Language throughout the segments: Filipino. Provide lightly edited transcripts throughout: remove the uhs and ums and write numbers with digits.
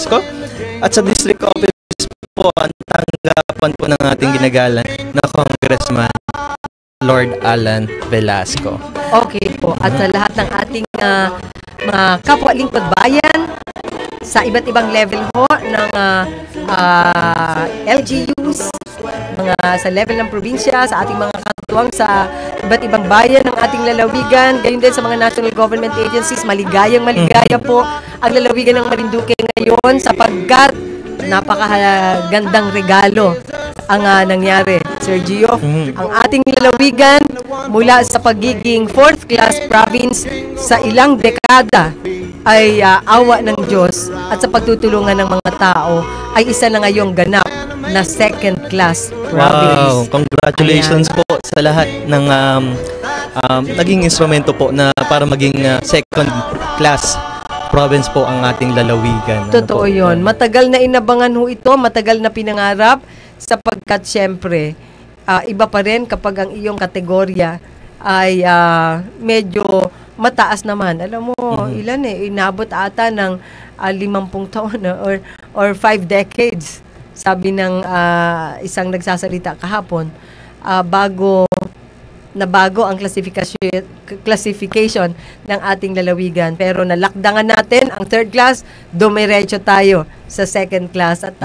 Velasco. At sa district office po, ang tanggapan po ng ating ginagalang na Congressman Lord Alan Velasco. Okay po. At sa lahat ng ating mga kapwa lingkod bayan sa iba't ibang level ho ng LGUs, mga sa level ng probinsya, sa ating mga katuwang sa iba't ibang bayan ng ating lalawigan, gayon din sa mga national government agencies, maligaya po ang lalawigan ng Marinduque ngayon sapagkat napakagandang regalo ang nangyari, Sir Gio. Ang ating lalawigan mula sa pagiging 4th class province sa ilang dekada ay awa ng Diyos at sa pagtutulungan ng mga tao ay isa na ngayong ganap na 2nd class province. Wow! Congratulations po sa lahat ng naging instrumento po na para maging 2nd class province po ang ating lalawigan. Totoo yun. Matagal na inabangan ho ito, matagal na pinangarap sapagkat syempre, iba pa rin kapag ang iyong kategorya ay medyo mataas naman. Alam mo, ilan inabot ata ng 50 taon or 5 decades. Sabi ng isang nagsasalita kahapon, bago ang classification ng ating lalawigan. Pero nalakdangan natin ang 3rd class, dumiretso tayo sa 2nd class. At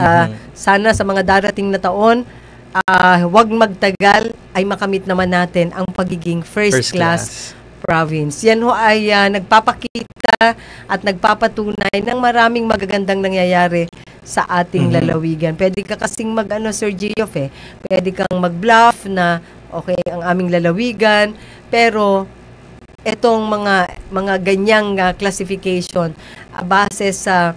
sana sa mga darating na taon, wag magtagal ay makamit naman natin ang pagiging first class province. Yan ho ay nagpapakita at nagpapatunay ng maraming magagandang nangyayari sa ating lalawigan. Pwede ka kasing Sir Gioff pwede kang mag-bluff na okay ang aming lalawigan, pero etong mga ganyang classification base sa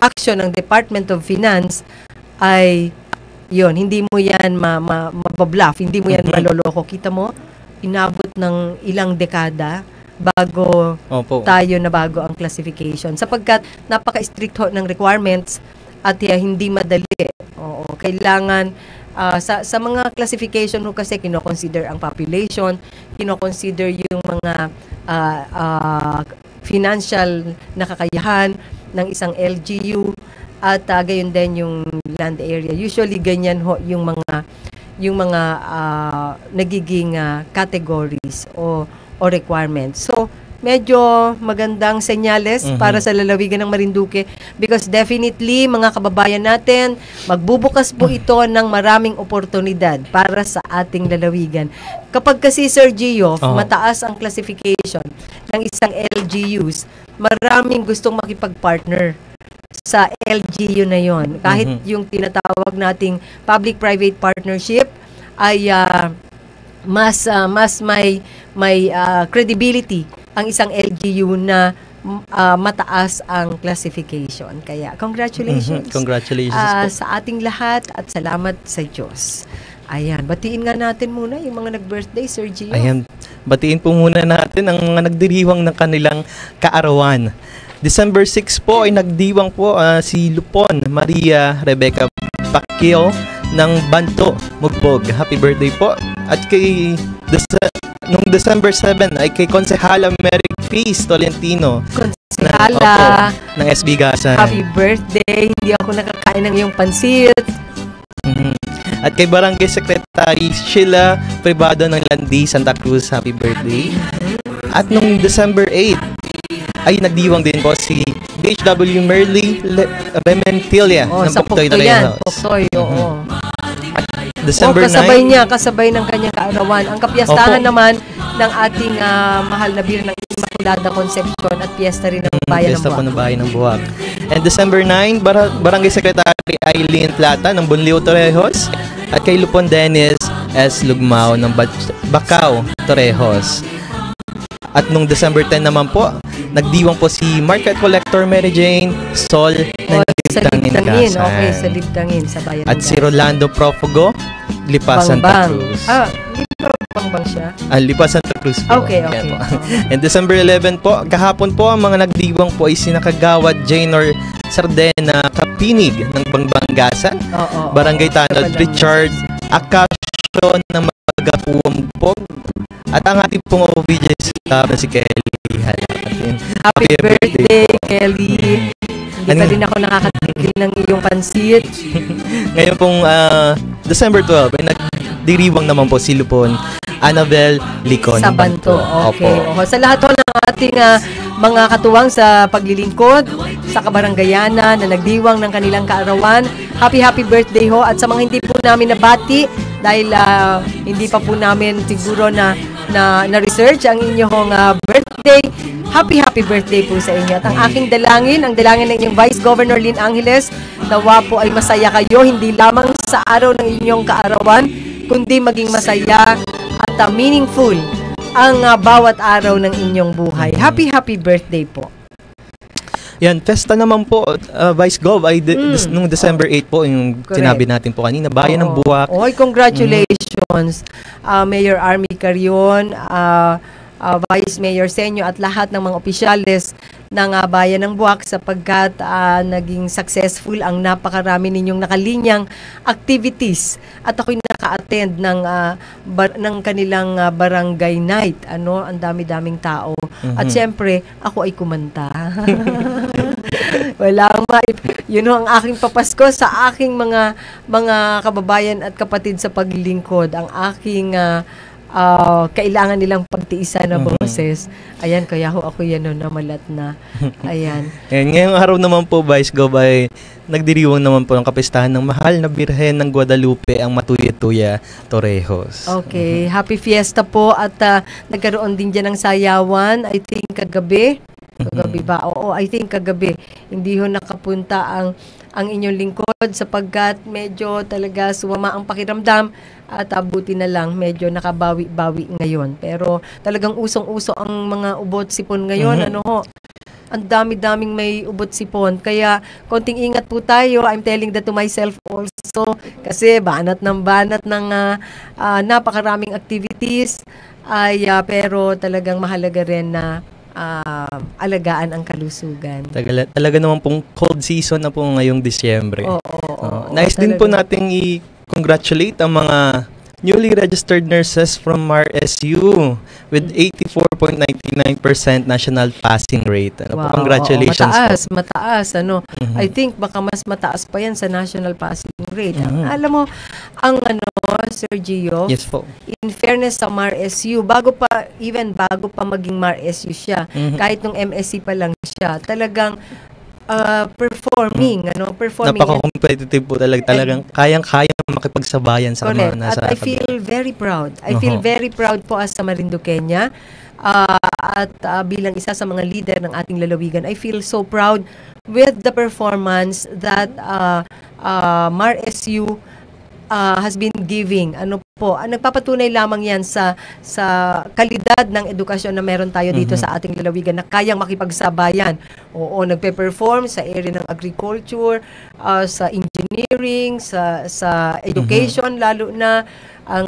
action ng Department of Finance ay yun, hindi mo yan mababluff, hindi mo yan maloloko. Kita mo, inabot ng ilang dekada bago tayo nabago ang classification. Sapagkat napaka-strict ng requirements at hindi madali. Kailangan sa mga classification ho kasi kino-consider ang population, kino-consider yung mga financial na kakayahan ng isang LGU at gayon din yung land area. Usually ganyan ho yung mga nagiging categories o requirements. So, medyo magandang senyales para sa lalawigan ng Marinduque because definitely, mga kababayan natin, magbubukas po ito ng maraming oportunidad para sa ating lalawigan. Kapag kasi, Sir Gio, mataas ang classification ng isang LGUs, maraming gustong makipag-partner sa LGU na yon. Kahit yung tinatawag nating public-private partnership ay mas may credibility ang isang LGU na mataas ang classification. Kaya congratulations. Congratulations sa ating lahat at salamat sa Diyos. Ayan, batiin nga natin muna yung mga nag-birthday, Sir Gio. Ayan, batiin po muna natin ang mga nagdiriwang ng kanilang kaarawan. December 6 po ay nagdiwang po si Lupon Maria Rebecca Pacquiao ng Banto, Mugbog. Happy birthday po. At nung December 7 ay kay Konsehala Mary Cris Tolentino. Konsehala ng SB Gasan. Happy birthday. Hindi ako nakakain ng iyong pansit. At kay Barangay Secretary Sheila Privado ng Landi, Santa Cruz. Happy birthday. At nung December 8 ay nagdiwang din po si DHW Merly Rementilia ng Poktoy Torrejo. Poktoy, oo. December 9. Kasabay ng kanyang kaarawan. Ang kapiyastahan naman ng ating mahal na birang ng Immaculada Concepcion at piyesta rin ng Bayan ng Buwak. Piyesta po ng Bayan ng Buwak. And December 9, Barangay Secretary Eileen Plata ng Bunliw, Torrejos. At kay Lupon Dennis S. Lugmao ng Bacau, Torrejos. At nung December 10 naman po, nagdiwang po si Market Collector Mary Jane Sol ng Libdangin, Gasan. Okay, sa Libdangin, sa Bayan ng At si Rolando Profugo, Lipa Santa Cruz. Bangbang siya? Lipa Santa Cruz po. Okay. And December 11 po, kahapon po, ang mga nagdiwang po ay sinakagawad Janor Sardena Kapinig ng Bangbanggasan, Barangay Tanod Richard Akasyo ng Magapuambog, at ang ating pong OVJ staff na si Kelly Halatin. happy birthday, Kelly. Hindi pa rin ako nakakatigil ng iyong pansit. Ngayon pong December 12, ay nagdiriwang naman po si Lupon Annabel Licon. Sa Banto. Okay. Opo. Sa lahat po ng ating mga katuwang sa paglilingkod, sa kabaranggayana na nagdiwang ng kanilang kaarawan, happy birthday ho. At sa mga hindi po namin nabati, dahil hindi pa po namin siguro na research ang inyong birthday, happy birthday po sa inyo. At ang aking dalangin, ang dalangin ng inyong Vice Governor Lynn Angeles, nawa po ay masaya kayo, hindi lamang sa araw ng inyong kaarawan, kundi maging masaya at meaningful ang bawat araw ng inyong buhay. Happy birthday po. Yan, festa naman po, Vice Gov, ay nung December 8 po, yung sinabi natin po kanina, Bayan ng Buwak. Oy, congratulations, Mayor Army Carion, Vice Mayor Senyo at lahat ng mga opisyales ng Bayan ng Buwak sapagkat naging successful ang napakarami ninyong nakalinyang activities. At ako'y naka-attend ng kanilang barangay night. Ang dami-daming tao. At syempre, ako ay kumanta. Walang yun ang aking papasko sa aking mga kababayan at kapatid sa paglilingkod. Ang aking kailangan nilang pagtiisan na boses. Ayan, kaya ako yan namalat na. Ayan. Ngayong araw naman po, Vice Gov, ay nagdiriwang naman po ng kapistahan ng mahal na Birhen ng Guadalupe, ang Matuya-Tuya Torrejos. Okay. Happy Fiesta po at nagkaroon din dyan ng sayawan. I think kagabi. Kagabi ba? Oo, I think kagabi. Hindi ho nakapunta ang inyong lingkod sapagkat medyo talaga sumama ang pakiramdam at buti na lang medyo nakabawi-bawi ngayon. Pero talagang usong-uso ang mga ubot sipon ngayon. Ang dami-daming may ubot sipon. Kaya konting ingat po tayo. I'm telling that to myself also kasi banat ng napakaraming activities pero talagang mahalaga rin na alagaan ang kalusugan. Talaga naman pong cold season na po ngayong Disyembre. Nice din po nating i-congratulate ang mga newly registered nurses from MARSU with 84.99% national passing rate. Congratulations. Mataas. I think baka mas mataas pa yan sa national passing rate. Alam mo, Sir Gio, yes po. In fairness sa MARSU, bago pa maging MARSU siya, kahit nung MSc pa lang siya, talagang performing. Napaka-competitive po talagang kayang-kayang makipagsabayan sa mga nasa. At I feel very proud. I feel very proud po as sa Marinduqueña at bilang isa sa mga leader ng ating lalawigan. I feel so proud with the performance that MARSU has been giving. Nagpapatunay lamang yan sa kalidad ng edukasyon na meron tayo dito sa ating lalawigan na kayang makipagsabayan. Oo, nagpe-perform sa area ng agriculture, sa engineering, sa education, lalo na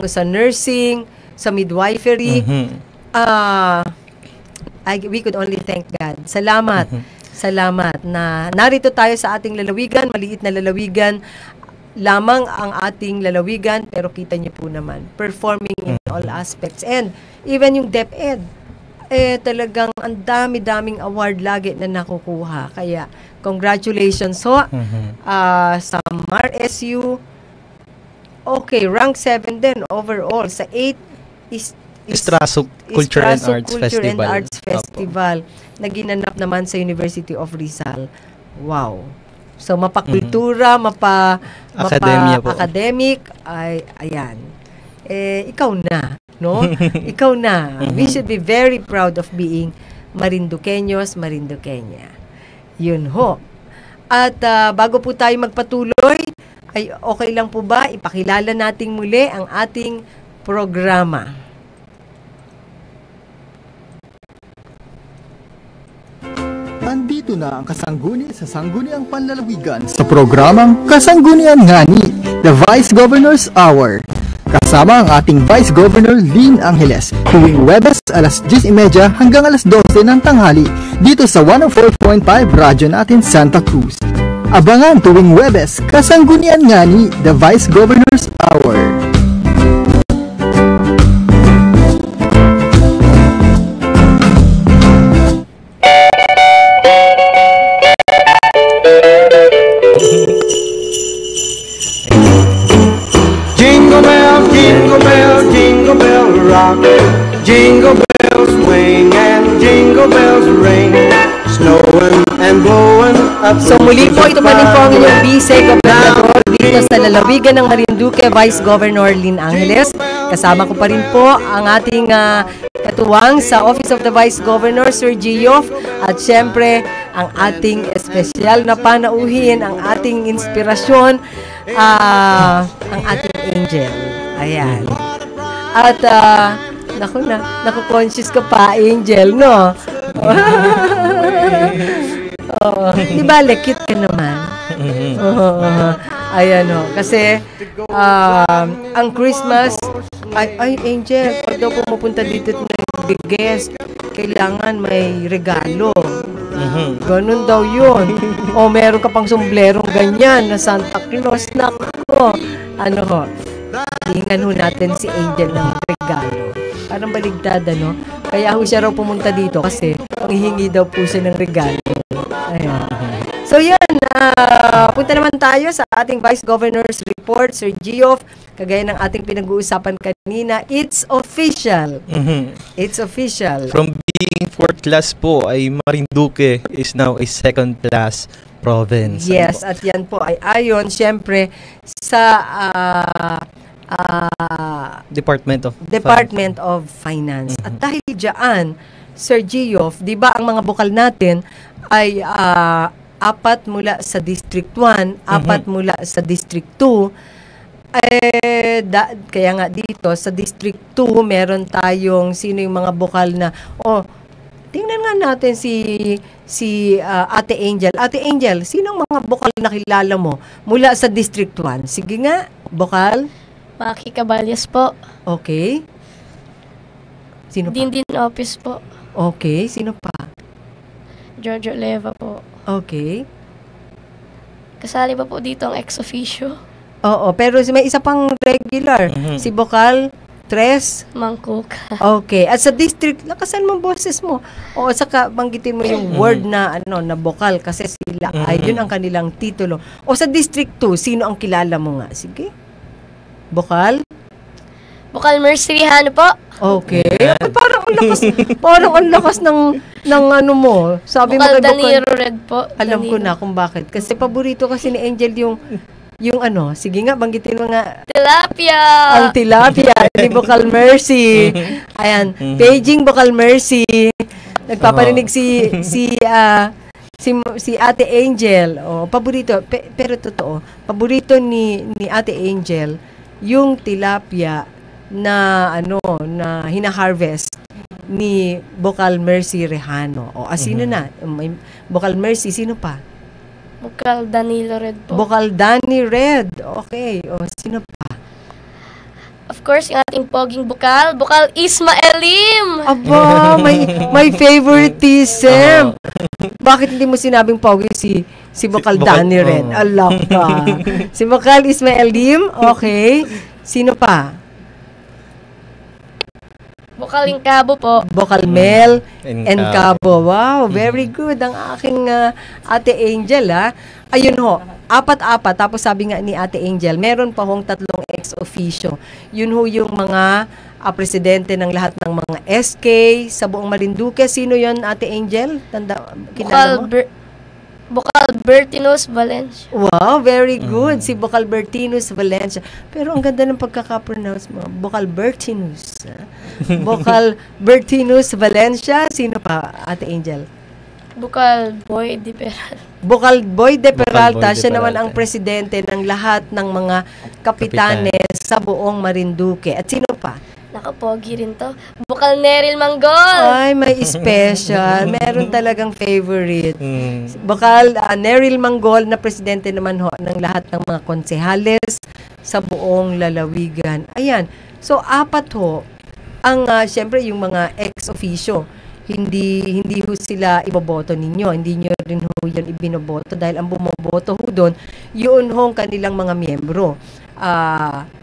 sa nursing, sa midwifery. We could only thank God. Salamat. Salamat na narito tayo sa ating lalawigan, maliit na lalawigan, lamang ang ating lalawigan, pero kita niyo po naman, performing in all aspects. And even yung DepEd, talagang ang dami-daming award lagi na nakukuha. Kaya, congratulations ho sa MARSU. Okay, rank 7 din overall. Sa 8 is Estraso Culture and Arts Festival na ginanap naman sa University of Rizal. Wow. So, mapakultura, academic, ayan. Ikaw na, no? Ikaw na. We should be very proud of being Marinduqueños, Marinduqueña. Yun ho. At bago po tayo magpatuloy, ay okay lang po ba ipakilala nating muli ang ating programa? Andito na ang kasangguni sa Sangguniang Panlalawigan sa programang Kasanggunian Ngani, The Vice Governor's Hour. Kasama ang ating Vice Governor Lynn Angeles tuwing Webes alas 10:30 hanggang alas 12 ng tanghali dito sa 104.5 Radyo natin Santa Cruz. Abangan tuwing Webes, Kasanggunian Ngani, The Vice Governor's Hour. Jingle bells swing and jingle bells ring, snowing and blowing up. So muli po, ito pa rin po ang inyong vice-gobernador dito sa lalawigan ng Marinduque, Vice Governor Lynn Angeles. Kasama ko pa rin po ang ating katuwang sa Office of the Vice Governor, Sir Gioff, at syempre ang ating espesyal na panauhin, ang ating inspirasyon, ang ating angel. Ayan. At naku-conscious ka pa, angel, no? Di ba, cute ka naman? Ayan, no? Kasi, ang Christmas, ay, angel, pag daw pumupunta dito at may guest, kailangan may regalo. Ganun daw yun. O meron ka pang sumblerong ganyan na Santa Claus. Nako. Ano ho? Tingnan ho natin si Angel ng regalo. Parang baligtad, ano? Kaya ho siya raw pumunta dito kasi manghihingi daw po siya ng regalo. Ayan. So yan, punta naman tayo sa ating Vice Governor's Report, Sir Gioff. Kagaya ng ating pinag-uusapan kanina, it's official. It's official. From being fourth class po ay Marinduque is now a second class province. Yes, at yan po ay ayon siyempre sa Department of Finance. At dahil diyan, Sir Gioff, 'di ba ang mga bukal natin ay 4 mula sa District 1, 4 mula sa District 2. Kaya nga dito sa District 2 meron tayong sino yung mga bukal na tingnan nga natin si Ate Angel. Ate Angel, sinong mga bukal na kilala mo mula sa District 1? Sige nga, bukal. Maki Caballas po. Okay. Sino pa? Dindin Office po. Okay, sino pa? Giorgio Leva po. Okay. Kasali pa po dito ang ex-officio. Oo, pero may isa pang regular. Si Bokal Tres. Mangkok. Okay. At sa district, lakasan mo boses mo. O saka banggitin mo yung word na na Bokal kasi sila ay yun ang kanilang titulo. O sa district 2, sino ang kilala mo nga? Sige. Bokal? Bokal Mercy Rehano po. Okay. Ay, parang ang lakas ng ano mo. Sabi Bokal mo kay Danilo Red po. Alam ko na kung bakit. Kasi paborito kasi ni Angel yung sige nga, banggitin mo nga. Tilapia! Ang tilapia ni Bokal Mercy. Ayan, paging Bokal Mercy. Nagpaparinig si Ate Angel. Paborito, pero totoo. Paborito ni Ate Angel yung tilapia na na hina-harvest ni Bokal Mercy Rehano. Sino na? Bokal Mercy, sino pa? Bokal Danilo Red po. Bokal Danny Red. Okay. Sino pa? Of course, yung ating poging Bokal. Bokal Ismaelim! Aba, may favoritism. Bakit hindi mo sinabing pogi si Bokal Danny Red? Alam ka. Si Bokal Ismaelim. Okay. Sino pa? Bokal Incabo po. Bokal Mel Encabo. Wow, very good. Ang aking Ate Angel, Ayun ho, 4. Tapos sabi nga ni Ate Angel, meron pa hong 3 ex-officio. Yun ho yung mga presidente ng lahat ng mga SK sa buong Marinduque. Sino yon, Ate Angel? Kilala mo? Bokal Bertinus Valencia. Wow, very good. Si Bokal Bertinus Valencia. Pero ang ganda ng pagkaka-pronounce mo. Bokal Bertinus. Bokal Bertinus Valencia. Sino pa, Ate Angel? Bokal Boy de Peralta. Bokal Boy de Peralta. Siya naman ang presidente ng lahat ng mga kapitanes sa buong Marinduque. At sino pa? Nakapogi rin to. Bokal Neril Manggol. Ay, may special. Meron talagang favorite. Bokal Neril Manggol na presidente naman ho ng lahat ng mga konsehales sa buong lalawigan. Ayan. So, 4 ho. Ang, syempre, yung mga ex-officio, hindi ho sila iboboto ninyo. Hindi nyo rin ho yun ibinoboto dahil ang bumoboto ho doon, yun ho kanilang mga miyembro.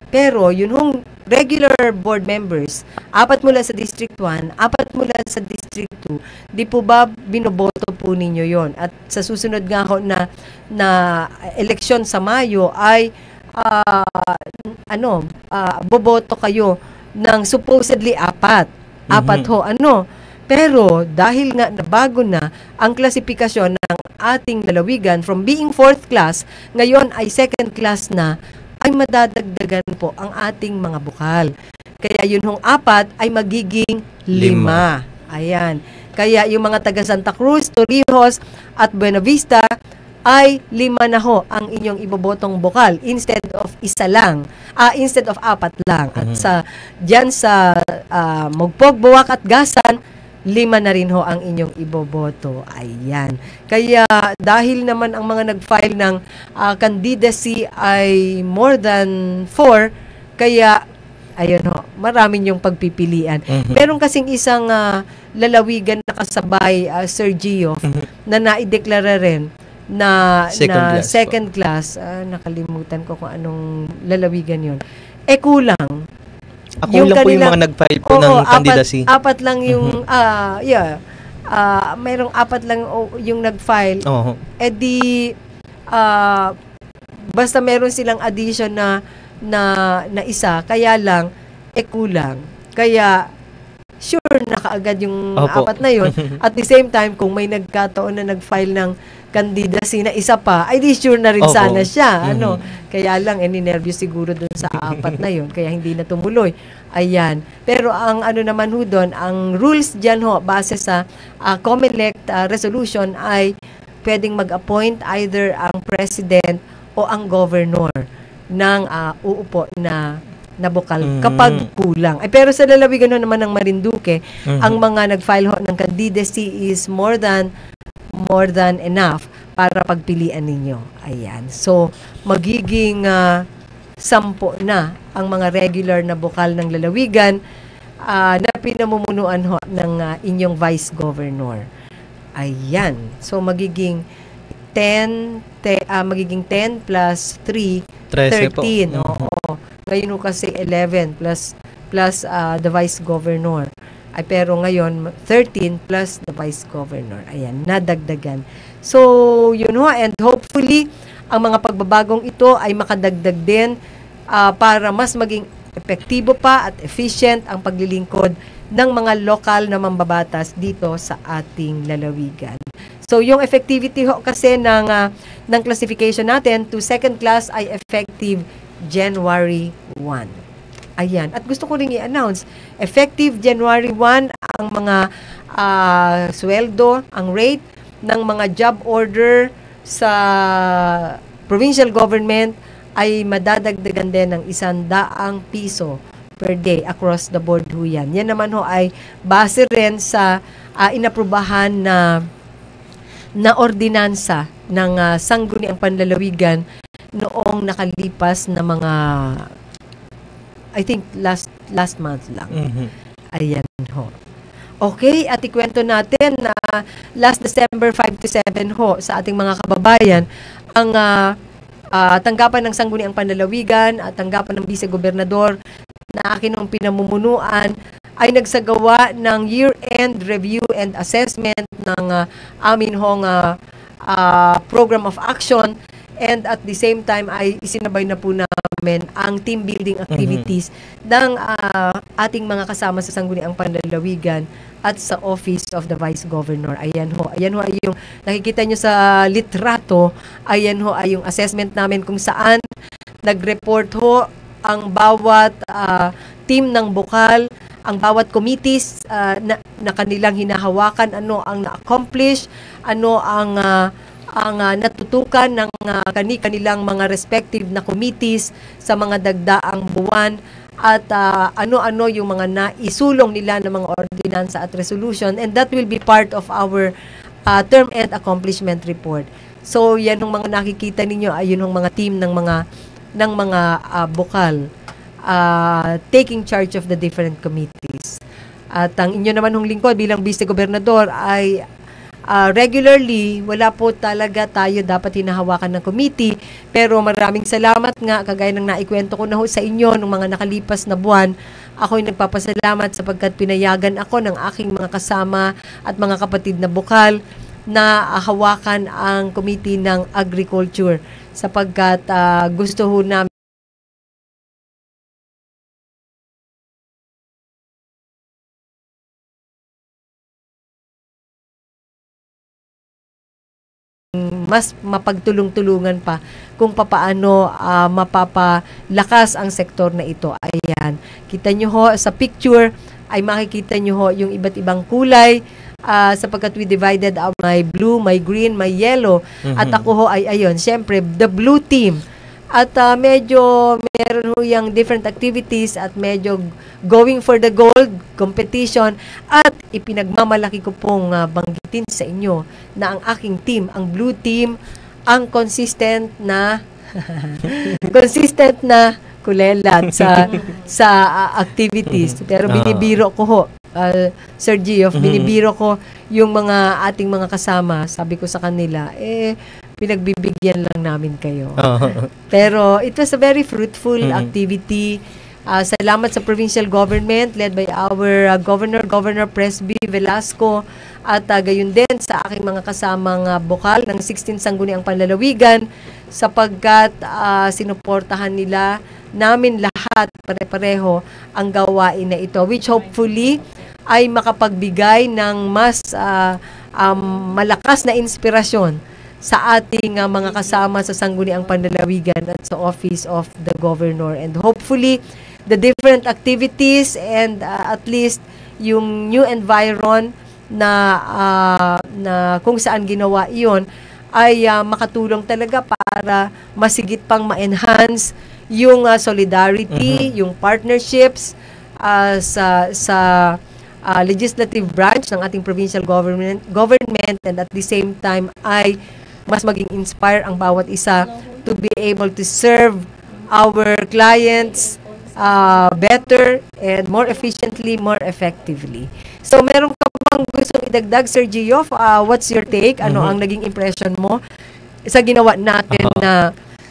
Pero yun hong regular board members, 4 mula sa District 1, 4 mula sa District 2, di po ba binoboto po ninyo yon? At sa susunod nga ho na eleksyon sa Mayo ay boboto kayo ng supposedly 4. Apat ho, Pero dahil nga nabago na ang klasifikasyon ng ating lalawigan from being 4th class, ngayon ay 2nd class na, ay madadagdagan po ang ating mga bukal. Kaya yun hong 4 ay magiging 5. Ayan. Kaya yung mga taga Santa Cruz, Torrijos at Buena Vista ay 5 na ho ang inyong ibobotong bukal instead of 1 lang. Instead of 4 lang. At diyan sa Mugpog, Buwak at Gasan, 5 na rin ho ang inyong iboboto. Ayan. Kaya dahil naman ang mga nag-file ng candidacy ay more than 4, kaya ayun ho, maraming yung pagpipilian. Meron kasing isang lalawigan na kasabay, Sir Gio, na naideklara rin na second class. Nakalimutan ko kung anong lalawigan yun. Kulang. Ako lang po yung mga nag-file po ng candidacy. 4 lang yung, mayroong 4 lang yung nag-file. Basta meron silang addition na isa, kaya lang, kulang. Kaya, sure na kaagad yung 4 na yun. At the same time, kung may nagkataon na nag-file ng candidacy na isa pa, ay di sure na rin sana siya. Kaya lang, ninervyos siguro dun sa 4 na yun, kaya hindi na tumuloy. Ayan. Pero ang naman ho doon, ang rules dyan ho, base sa COMELEC resolution ay pwedeng mag-appoint either ang president o ang governor ng uupo na bukal kapag kulang. Pero sa lalawigan naman ng Marinduque, ang mga nag-file ho ng candidacy is more than enough para pagpilian ninyo. Ayan. So, magiging 10 na ang mga regular na bukal ng lalawigan na pinamumunuan ho ng inyong vice governor. Ayan. So, magiging 10 plus 3, 13. Oo. Ngayon ho kasi 11 plus the vice governor. Pero ngayon 13 plus the vice governor. Ayan, nadagdagan. So, yun ho, and hopefully ang mga pagbabagong ito ay makadagdag din para mas maging epektibo pa at efficient ang paglilingkod ng mga lokal na mambabatas dito sa ating lalawigan. So, yung effectivity ho kasi ng classification natin to 2nd class ay effective January 1. Ayan. At gusto ko rin i-announce, effective January 1 ang mga sweldo, ang rate ng mga job order sa provincial government ay madadagdagan din ng 100 piso per day across the board ho yan. Yan naman ho ay base rin sa inaprubahan na ordinansa ng Sangguniang Panlalawigan noong nakalipas na mga I think last month lang. Ayan ho. Okay, at ikwento natin na last December 5 to 7 ho sa ating mga kababayan ang tanggapan ng Sangguniang Panlalawigan at tanggapan ng Vice-Gobernador na akin ang pinamumunuan ay nagsagawa ng year-end review and assessment ng amin hong program of action, and at the same time ay isinabay na po namin ang team building activities ng ating mga kasama sa Sangguniang Panlalawigan at sa Office of the Vice Governor. Ayan ho ay yung nakikita nyo sa litrato, ayan ho ay yung assessment namin kung saan nag-report ho ang bawat team ng bukal, ang bawat committees na kanilang hinahawakan, ano ang na-accomplish, ano ang natutukan ng kanilang mga respective na committees sa mga dagdaang buwan, at ano-ano yung mga naisulong nila ng mga ordinansa at resolution, and that will be part of our term and accomplishment report. So yan yung mga nakikita ninyo, ayun yung mga team ng mga bukal taking charge of the different committees. At ang inyo naman hong lingkod bilang Vice-Gobernador ay regularly, wala po talaga tayo dapat hinahawakan ng committee, pero maraming salamat nga, kagaya ng naikwento ko na ho sa inyo nung mga nakalipas na buwan. Ako'y nagpapasalamat sapagkat pinayagan ako ng aking mga kasama at mga kapatid na bukal na hawakan ang committee ng agriculture, sapagkat gusto ho namin mas mapagtulong-tulungan pa kung papaano mapapalakas ang sektor na ito. Ayan, kita nyo ho sa picture ay makikita nyo ho yung iba't ibang kulay sapagkat we divided may blue, may green, may yellow. At ako ho ay ayun, syempre the blue team. At medyo meron ho yung different activities at medyo going for the gold competition at ipinagmamalaki ko pong banggitin sa inyo na ang aking team, ang blue team, ang consistent na kulelat sa activities. Pero binibiro ko ho, Sir Gio, binibiro ko yung mga ating mga kasama. Sabi ko sa kanila, pinagbibigyan lang namin kayo. Pero it was a very fruitful activity. Salamat sa provincial government led by our Governor Presby Velasco at gayon din sa aking mga kasamang bokal ng 16 Sangguniang Panlalawigan sapagkat sinuportahan nila namin lahat pare-pareho ang gawain na ito, which hopefully ay makapagbigay ng mas malakas na inspirasyon sa ating mga kasama sa Sangguniang Panlalawigan at sa Office of the Governor. And hopefully, the different activities and at least yung new environ na kung saan ginawa iyon ay makatulong talaga para masigit pang ma-enhance yung solidarity, yung partnerships sa legislative branch ng ating provincial government and at the same time ay mas maging inspire ang bawat isa to be able to serve our clients better and more efficiently, more effectively. So, meron ka bang gustong idagdag, Sir Gio? What's your take? Ano ang naging impression mo sa ginawa natin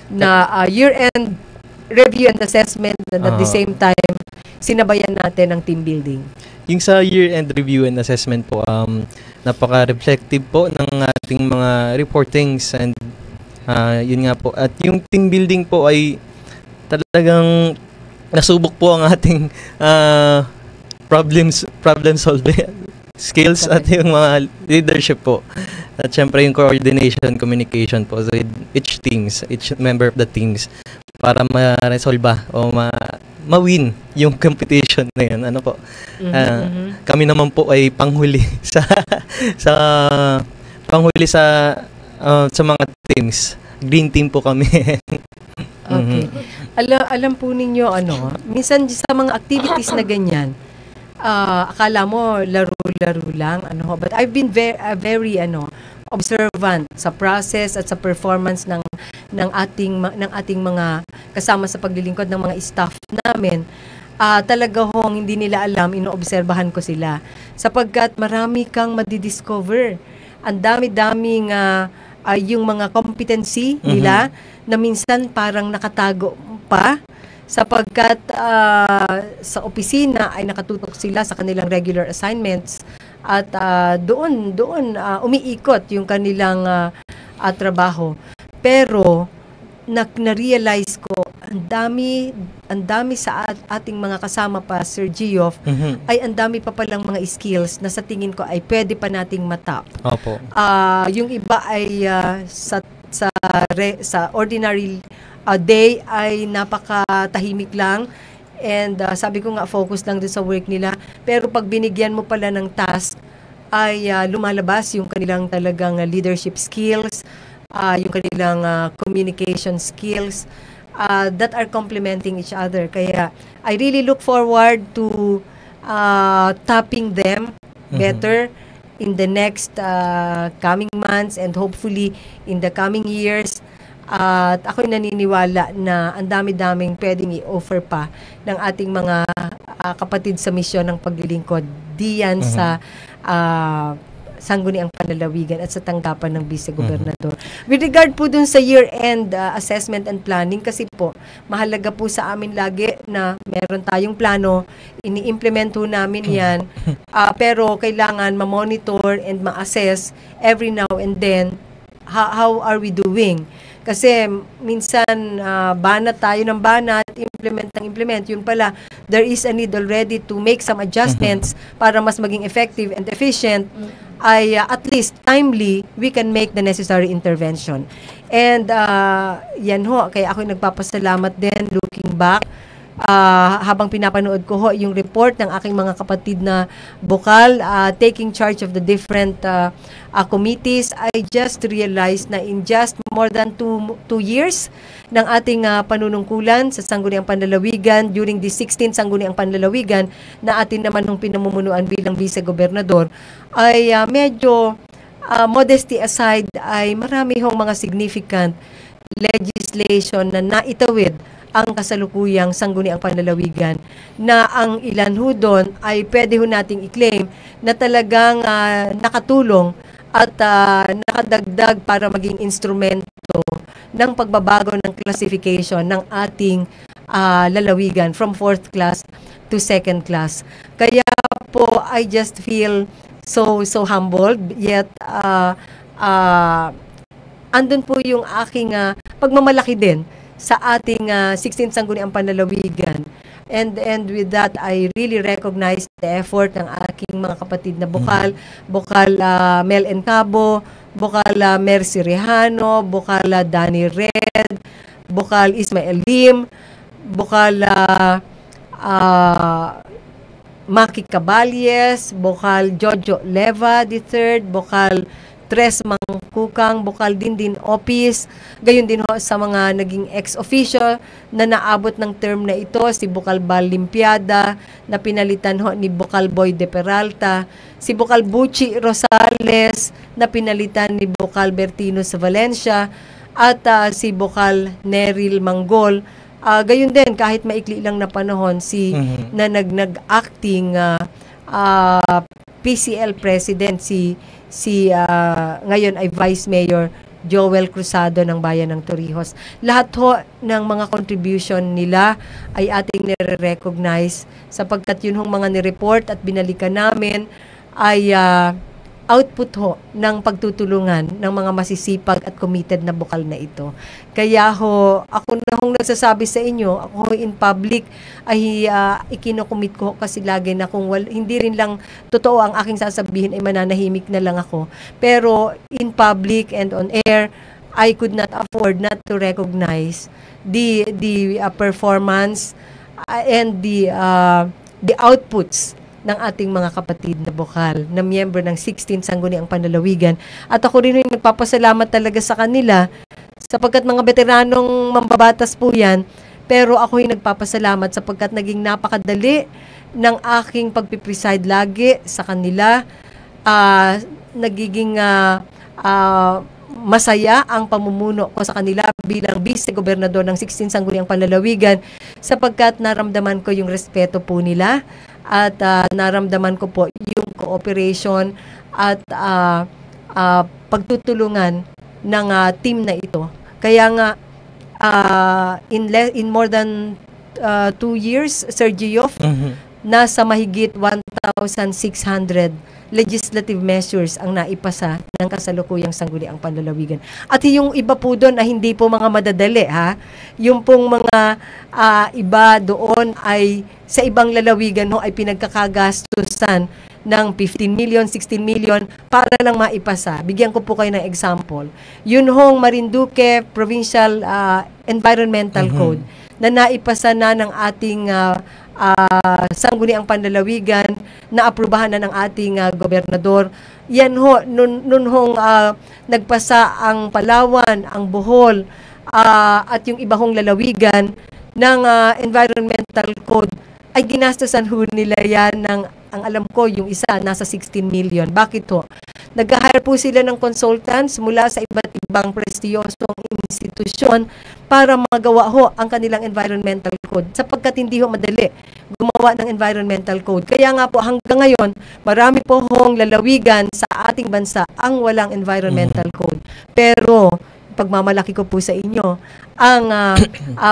na year-end review and assessment and at the same time, sinabayan natin ang team building? Yung sa year-end review and assessment po, napaka-reflective po ng ating mga reportings and yun nga po. At yung team building po ay talagang nasubok po ang ating problem solving skills at yung mga leadership po. At syempre yung coordination, communication po with each member of the teams para ma-resolve o ma-win yung competition na yun. Ano po? Kami naman po ay panghuli sa mga teams. Green team po kami. Okay. Alam po ninyo minsan sa mga activities na ganyan, akala mo laro-laro lang but I've been very observant sa process at sa performance ng ating mga kasama sa paglilingkod ng mga staff namin. Talaga hong hindi nila alam, inoobserbahan ko sila sapagkat marami kang madidiscover. Ang dami-daming yung mga competency nila na minsan parang nakatago pa sapagkat sa opisina ay nakatutok sila sa kanilang regular assignments at doon umiikot yung kanilang trabaho. Pero na-realize ko ang dami sa ating mga kasama pa, Sir Gio, ay ang dami pa palang mga skills na sa tingin ko ay pwede pa nating matap. Opo. Yung iba ay sa ordinary day ay napakatahimik lang and sabi ko nga focus lang din sa work nila, pero pag binigyan mo pala ng task ay lumalabas yung kanilang talagang leadership skills, yung kanilang communication skills that are complementing each other. Kaya I really look forward to tapping them better in the next coming months and hopefully in the coming years. At ako'y naniniwala na ang dami-daming pwedeng i-offer pa ng ating mga kapatid sa misyon ng paglilingkod diyan sa Sangguniang Panlalawigan at sa tanggapan ng Vice-Gobernador. With regard po dun sa year-end assessment and planning, kasi po, mahalaga po sa amin lagi na meron tayong plano, ini-implement po namin yan, pero kailangan ma-monitor and ma-assess every now and then how are we doing. Kasi minsan banat tayo ng banat, implement, yun pala, there is a need already to make some adjustments para mas maging effective and efficient. ay at least timely, we can make the necessary intervention. And yan ho, kaya ako nagpapasalamat din looking back habang pinapanood ko ho yung report ng aking mga kapatid na bukal, taking charge of the different committees. I just realized na in just more than 2 years ng ating panunungkulan sa Sangguniang Panlalawigan, during the 16th Sangguniang Panlalawigan na atin naman nung pinamumunuan bilang vice-gobernador, ay medyo modesty aside, ay marami hong mga significant legislation na naitawid ang kasalukuyang Sangguniang Panlalawigan, na ang ilan ho doon ay pwede ho nating i-claim na talagang nakatulong at nakadagdag para maging instrumento ng pagbabago ng classification ng ating lalawigan from 4th class to 2nd class. Kaya po, I just feel so humbled, yet andun po yung aking pagmamalaki din sa ating 16th Sangguniang Panlalawigan. And with that, I really recognize the effort ng aking mga kapatid na bukal, Mel Encabo, bukal Mercy Rehano, bukal Danny Red, bukal Ismael Lim, bukal Maki Caballes, bukal Jojo Leva III, bukal Tres Mangkukang, bukal din Opis, gayon din ho sa mga naging ex-officio na naabot ng term na ito, si Bukal Bal Limpiada, na pinalitan ho ni Bukal Boy de Peralta, si Bukal Buchi Rosales, na pinalitan ni Bukal Bertino sa Valencia, at si Bukal Neril Manggol. Gayon din, kahit maikli lang na panahon, na nag-acting PCL President, ngayon ay Vice Mayor Joel Cruzado ng Bayan ng Torrijos. Lahat ho ng mga contribution nila ay ating nire-recognize, sapagkat yun hong mga nireport at binalikan namin ay output ho ng pagtutulungan ng mga masisipag at committed na bukal na ito. Kaya ho, ako na hong nagsasabi sa inyo, ako in public ay ikinocommit ko kasi lagi na kung hindi rin lang totoo ang aking sasabihin ay mananahimik na lang ako. Pero in public and on air, I could not afford not to recognize the performance and the outputs ng ating mga kapatid na bukal, na miyembro ng 16th Sangguniang Panlalawigan. At ako rin yung nagpapasalamat talaga sa kanila, sapagkat mga veteranong mambabatas po yan, pero ako yung nagpapasalamat sapagkat naging napakadali ng aking pagpipreside lagi sa kanila. Nagiging masaya ang pamumuno ko sa kanila bilang vice-gobernador ng 16th Sangguniang Panlalawigan, sapagkat naramdaman ko yung respeto po nila, at naramdaman ko po yung cooperation at pagtutulungan ng team na ito. Kaya nga, in more than 2 years, Sir Gioff, nasa mahigit 1,600 legislative measures ang naipasa ng kasalukuyang Sangguniang Panlalawigan. At yung iba po doon ay hindi po mga madadali, ha? Yung pong mga iba doon ay sa ibang lalawigan ho ay pinagkakagastusan ng 15 million, 16 million para lang maipasa. Bigyan ko po kayo ng example. Yun hong Marinduque Provincial Environmental Code na naipasa na ng ating Sangguniang Panlalawigan, na aprubahan na ng ating gobernador. Yan ho, nun hong nagpasa ang Palawan, ang Bohol, at yung iba hong lalawigan ng environmental code, ay ginastosan ho nila yan ng, ang alam ko, yung isa nasa 16 million. Bakit ho? Nag-hire po sila ng consultants mula sa iba't ibang prestiyosong institusyon para magawa ho ang kanilang environmental code, sapagkat hindi ho madali gumawa ng environmental code. Kaya nga po hanggang ngayon, marami po hong lalawigan sa ating bansa ang walang environmental code. Pero pagmamalaki ko po sa inyo, ang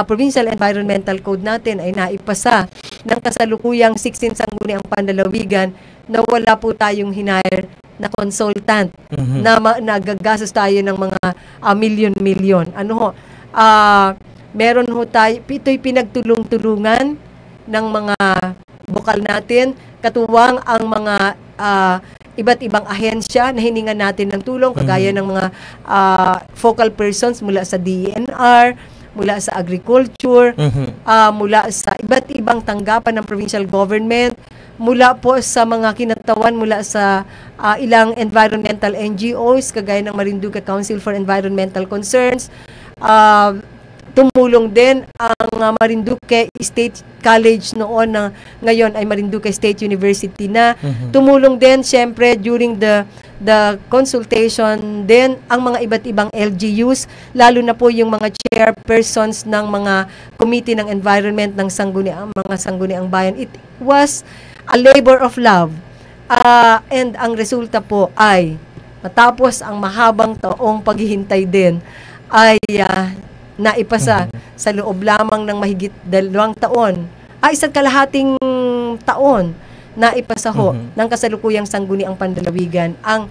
Provincial Environmental Code natin ay naipasa ng kasalukuyang 16th Sangguniang Panlalawigan, na wala po tayong hinire na consultant na nagagastos tayo ng mga milyon-milyon. Ano ho? Meron ho tayo, ito'y pinagtulong-tulungan ng mga bukal natin, katuwang ang mga iba't ibang ahensya na hiningan natin ng tulong, kagaya ng mga focal persons mula sa DENR, mula sa agriculture, mula sa iba't ibang tanggapan ng provincial government, mula po sa mga kinatawan mula sa ilang environmental NGOs, kagaya ng Marinduque Council for Environmental Concerns. Tumulong din ang Marinduque State College noon na ngayon ay Marinduque State University na. Tumulong din syempre during the consultation din ang mga iba't ibang LGUs, lalo na po yung mga chairpersons ng mga committee ng environment ng mga sangguniang bayan. It was a labor of love. And ang resulta po ay matapos ang mahabang taong paghihintay din ay naipasa sa loob lamang ng mahigit 2 taon, isang kalahating taon, naipasa ho ng kasalukuyang sangguniang panlalawigan ang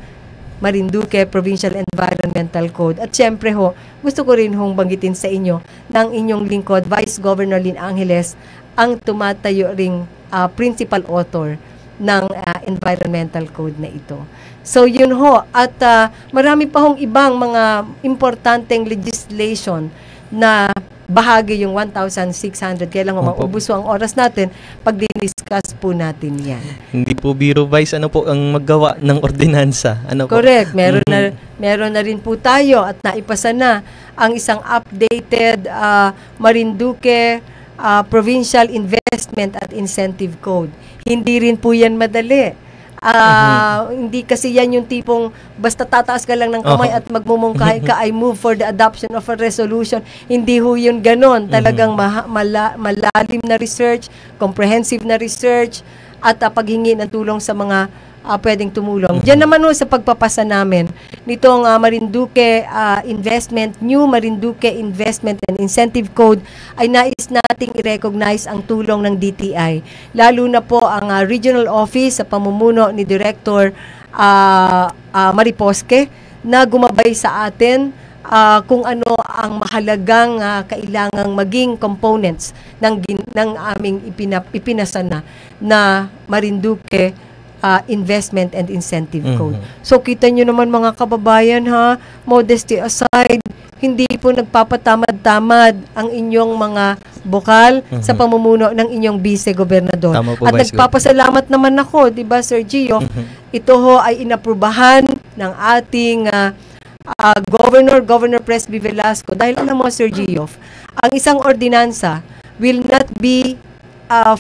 Marinduque Provincial Environmental Code. At syempre ho, gusto ko rin hong banggitin sa inyo ng inyong lingkod, Vice Governor Lynn Angeles, ang tumatayo ring principal author ng environmental code na ito. So yun ho, at marami pa hong ibang mga importanteng legislation na bahagi yung 1,600. Kaya lang maubos ang oras natin pag diniscuss po natin yan. Hindi po biro, Vice. Ano po ang maggawa ng ordinansa? Ano po? Correct. Meron na rin po tayo at naipasa na ang isang updated Marinduque Provincial Investment at Incentive Code. Hindi rin po yan madali. Hindi kasi yan yung tipong basta tataas ka lang ng kamay at magmumungkahi ka, I move for the adoption of a resolution. Hindi ho yun ganon. Talagang malalim na research, comprehensive na research, at paghingi ng tulong sa mga pwedeng tumulong. Diyan naman ho sa pagpapasa namin nitong New Marinduque Investment and Incentive Code ay nais nating i-recognize ang tulong ng DTI. Lalo na po ang Regional Office sa pamumuno ni Director Mariposque na gumabay sa atin kung ano ang mahalagang kailangang maging components ng aming ipinasa na Marinduque Investment and Incentive Code. So kita nyo naman mga kababayan modesty aside, hindi po nagpapatamad-tamad ang inyong mga bukal sa pamumuno ng inyong vice-gobernador. At nagpapasalamat naman ako, di ba Sir Gio? Ito ho ay inaprubahan ng ating Governor Presby Velasco. Dahil alam mo Sir Gio, ang isang ordinansa will not be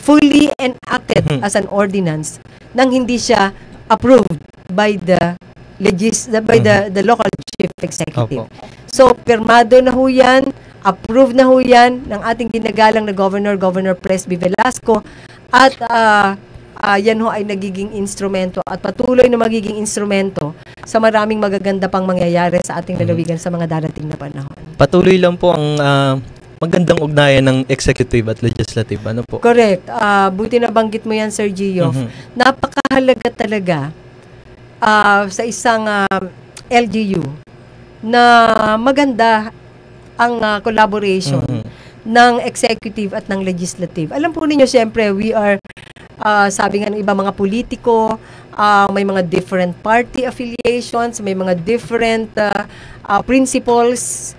fully enacted as an ordinance nang hindi siya approved by the local chief executive. So, pirmado na ho yan, approved na ho yan ng ating ginagalang na Governor Presby Velasco, at yan ho ay nagiging instrumento at patuloy na magiging instrumento sa maraming magaganda pang mangyayari sa ating lalawigan sa mga darating na panahon. Patuloy lang po ang magandang ugnayan ng executive at legislative. Ano po? Correct. Buti na banggit mo yan, Sir Gio. Napakahalaga talaga sa isang LGU na maganda ang collaboration ng executive at ng legislative. Alam po ninyo, siyempre, we are, sabi nga ng iba mga politiko, may mga different party affiliations, may mga different principles,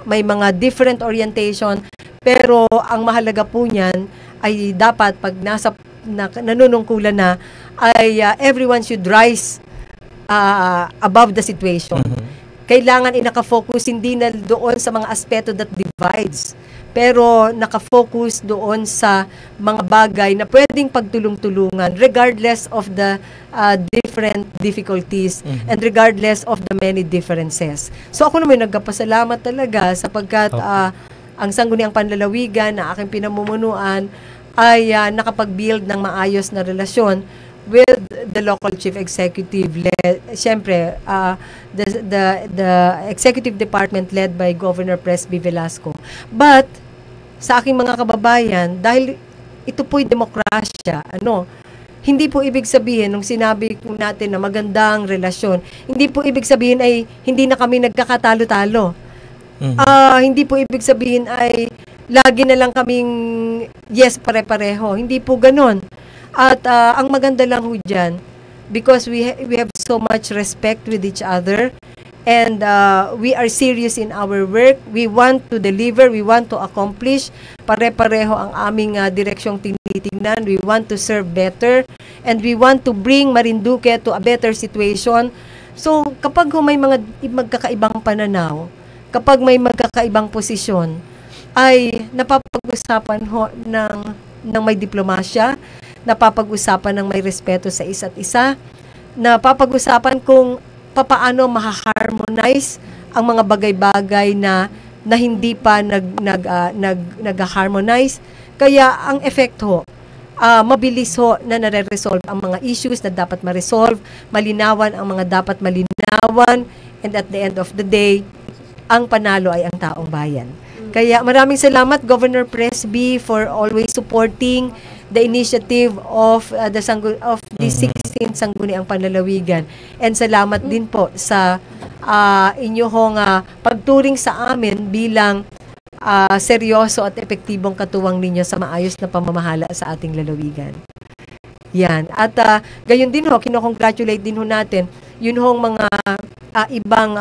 may mga different orientation, pero ang mahalaga po niyan ay dapat pag nanunungkulan na ay everyone should rise above the situation. Kailangan inaka-focus hindi na doon sa mga aspeto that divides, pero naka-focus doon sa mga bagay na pwedeng pagtulong-tulungan regardless of the different difficulties and regardless of the many differences. So ako naman nagpasalamat talaga sapagkat ang sangguniang panlalawigan na aking pinamumunuan ay nakapag-build ng maayos na relasyon with the local chief executive siyempre the executive department led by Governor Presby Velasco. But sa aking mga kababayan, dahil ito po'y demokrasya, hindi po ibig sabihin nung sinabi ko natin na magandang relasyon, hindi po ibig sabihin ay hindi na kami nagkakatalo-talo. Hindi po ibig sabihin ay lagi na lang kaming yes pare-pareho. Hindi po ganon. At ang maganda lang ho dyan, because we have so much respect with each other, and we are serious in our work. We want to deliver, we want to accomplish. Pare-pareho ang aming direksyong tinitingnan. We want to serve better, and we want to bring Marinduque to a better situation. So, kapag may mga magkakaibang pananaw, kapag may magkakaibang posisyon, ay napapag-usapan ho ng may diplomasya, napapag-usapan ng may respeto sa isa't isa, napapag-usapan kung papaano maha-harmonize ang mga bagay-bagay na hindi pa nag-harmonize. Kaya ang effect ho, mabilis ho na nare-resolve ang mga issues na dapat ma-resolve, malinawan ang mga dapat malinawan, and at the end of the day, ang panalo ay ang taong bayan. Kaya maraming salamat, Governor Presby, for always supporting the initiative of the 16th Sangguniang Panlalawigan. And salamat din po sa inyong pagturing sa amin bilang seryoso at epektibong katuwang ninyo sa maayos na pamamahala sa ating lalawigan. Yan. At gayon din ho, kinocongratulate din ho natin yun hong mga ibang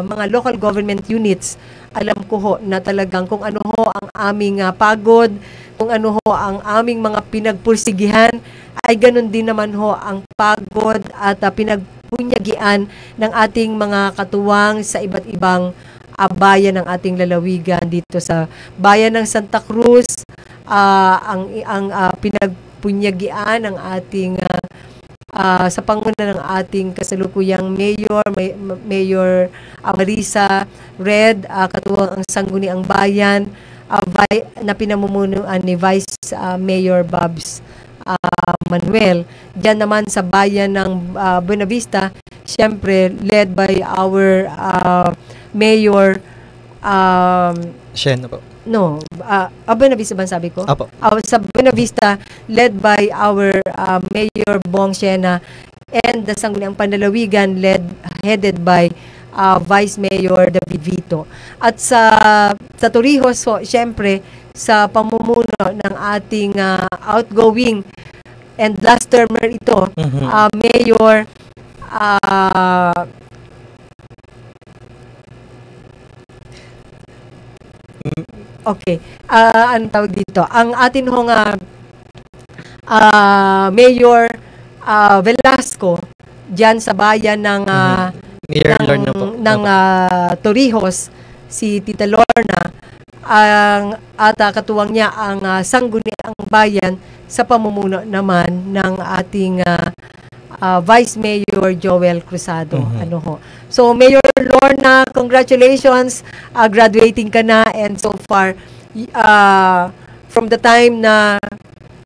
mga local government units. Alam ko ho na talagang kung ano ho ang aming pagod, kung ano ho ang aming mga pinagpursigihan, ay ganun din naman ho ang pagod at pinagpunyagian ng ating mga katuwang sa iba't ibang bayan ng ating lalawigan. Dito sa bayan ng Santa Cruz, ang pinagpunyagian ng ating sa panguna ng ating kasalukuyang Mayor Marisa Red, katuwang ang Sangguniang Bayan, na pinamumunuan ni Vice Mayor Babs Manuel. Diyan naman sa bayan ng Buenavista, siyempre led by our Mayor Shen po. No, Buenavista ba sabi ko? Apo. Sa Buenavista, led by our Mayor Bong Siena, and the Sangguniang Panlalawigan headed by Vice Mayor David Vito. At sa Torrijos, so, syempre, sa pamumuno ng ating outgoing and last termer ito, Mayor okay. Ano tawag dito? Ang atin hong Mayor Velasco diyan sa bayan ng Torrijos, si Tita Lorna, at katuwang niya ang Sangguniang Bayan sa pamumuno naman ng ating Vice Mayor Joel Cruzado. Ano ho. So, Mayor Lorna, congratulations. Graduating ka na, and so far, from the time na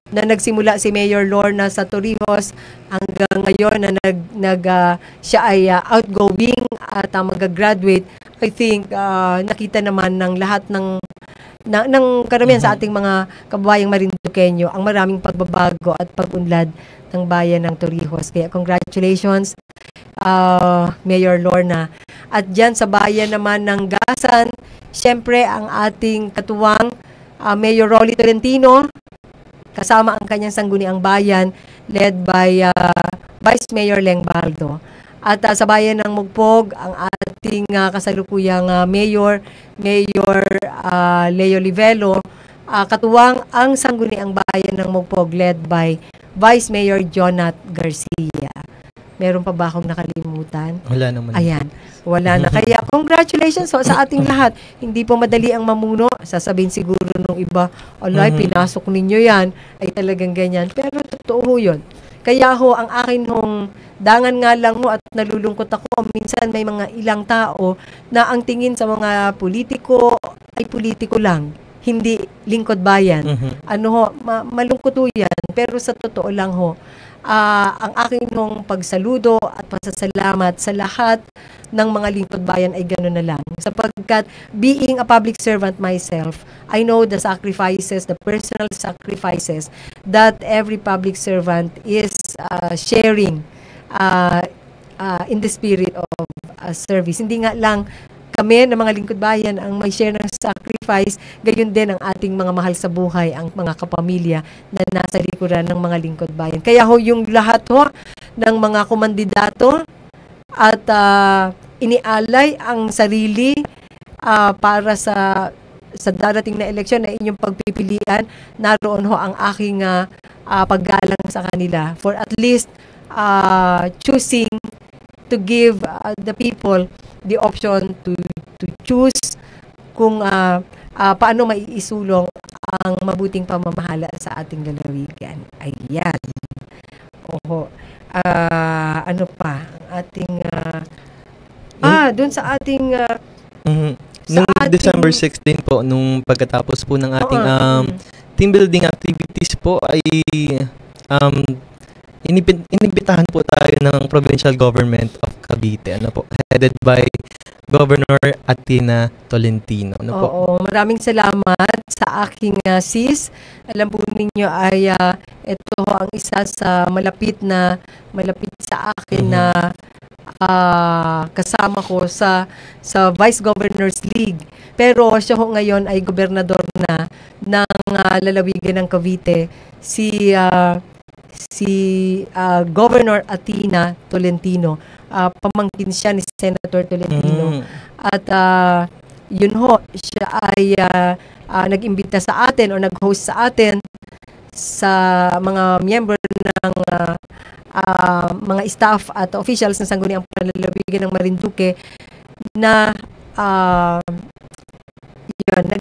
nagsimula si Mayor Lorna sa Torrijos hanggang ngayon na siya ay outgoing at mag-graduate, I think nakita naman ng lahat ng karamihan sa ating mga kababayang Marinduqueño ang maraming pagbabago at pag-unlad ng bayan ng Torrijos. Kaya congratulations, Mayor Lorna. At dyan sa bayan naman ng Gasan, syempre ang ating katuwang Mayor Rolly Tolentino, kasama ang kanyang Sangguniang Bayan, led by Vice Mayor Leng Baldo. At sa bayan ng Mugpog, ang ating kasalukuyang Mayor Leo Livelo, katuwang ang Sangguniang Bayan ng Mugpog, led by Vice Mayor Jonat Garcia. Meron pa ba akong nakalimutan? Wala naman. Ayan, wala na. Kaya congratulations sa ating lahat. Hindi po madali ang mamuno. Sasabihin siguro nung iba, alay, pinasok ninyo yan. Ay talagang ganyan. Pero totoo yun. Kaya ho, ang akin hong dangan nga lang ho at nalulungkot ako. Minsan may mga ilang tao na ang tingin sa mga politiko ay politiko lang. Hindi lingkod bayan. Ano ho, malungkot ho yan. Pero sa totoo lang ho, ang aking hong pagsaludo at pasasalamat sa lahat ng mga lingkod bayan ay gano'n na lang. Sapagkat being a public servant myself, I know the sacrifices, the personal sacrifices that every public servant is sharing in the spirit of service. Hindi nga lang kami ng mga lingkod bayan ang may share ng sacrifice, gayon din ang ating mga mahal sa buhay, ang mga kapamilya na nasa likuran ng mga lingkod bayan. Kaya ho, yung lahat ho ng mga kumandidato at inialay ang sarili para sa darating na eleksyon na inyong pagpipilian, naroon ho ang aking paggalang sa kanila for at least choosing to give the people the option to choose kung paano maiisulong ang mabuting pamamahala sa ating lalawigan. Ayan. Oho. Ano pa? Ating doon sa ating Nung December 16 po, nung pagkatapos po ng ating team building activities po ay inibitahan po tayo ng Provincial Government of Cavite, headed by Governor Athena Tolentino. Oo, maraming salamat sa aking sis. Alam po ninyo ay ito ang isa sa malapit sa akin na kasama ko sa Vice Governors League. Pero siya ho ngayon ay gobernador na ng lalawigan ng Cavite, si Governor Athena Tolentino. Pamangkin siya ni Senator Tolentino. At yun ho, siya ay nag-imbita sa atin o nag-host sa atin sa mga miyembro ng mga staff at officials ng Sangguniang Panlalawigan ng Marinduque na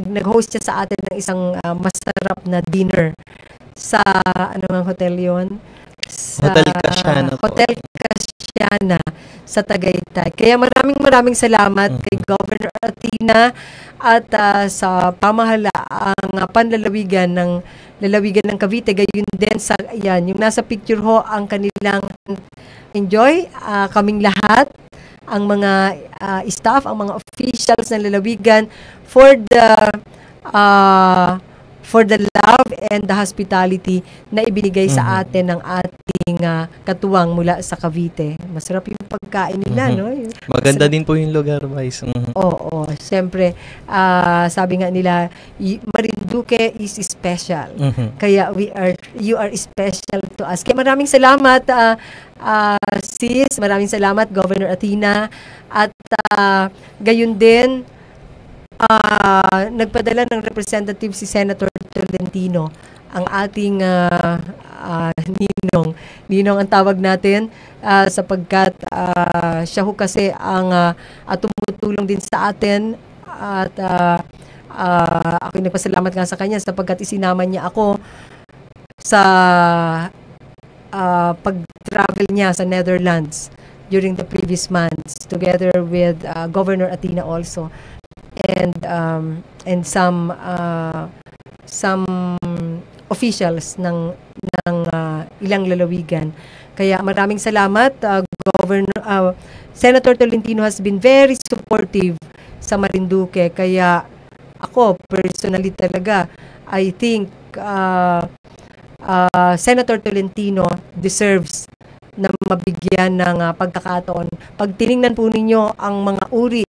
nag-host siya sa atin ng isang masarap na dinner sa hotel yon? Sa Hotel Casiana po. Hotel Casiana sa Tagaytay. Kaya maraming salamat kay Governor Athena at sa pamahalaang panlalawigan ng Cavite. Gayon din sa yung nasa picture ho ang kanilang enjoy kaming lahat, ang mga staff, ang mga officials ng lalawigan for the love and the hospitality na ibinigay sa atin ng ating katuwang mula sa Cavite. Masarap yung pagkain nila, no? Maganda din po yung lugar, Vice. Oo, siyempre, sabi nga nila, Marinduque is special. Kaya you are special to us. Kaya maraming salamat, sis. Maraming salamat, Governor Athena. At gayon din, nagpadala ng representative si Senator Tolentino, ang ating ninong ang tawag natin, sapagkat siya ho kasi ang tumutulong din sa atin at ako'y nagpasalamat nga sa kanya sapagkat isinama niya ako sa pag-travel niya sa Netherlands during the previous months together with Governor Athena also. And some officials ng ilang lalawigan. Kaya maraming salamat, Senator Tolentino has been very supportive sa Marinduque. Kaya ako personally talaga, I think Senator Tolentino deserves na mabigyan ng pagkakataon. Pag tiningnan po ninyo ang mga uri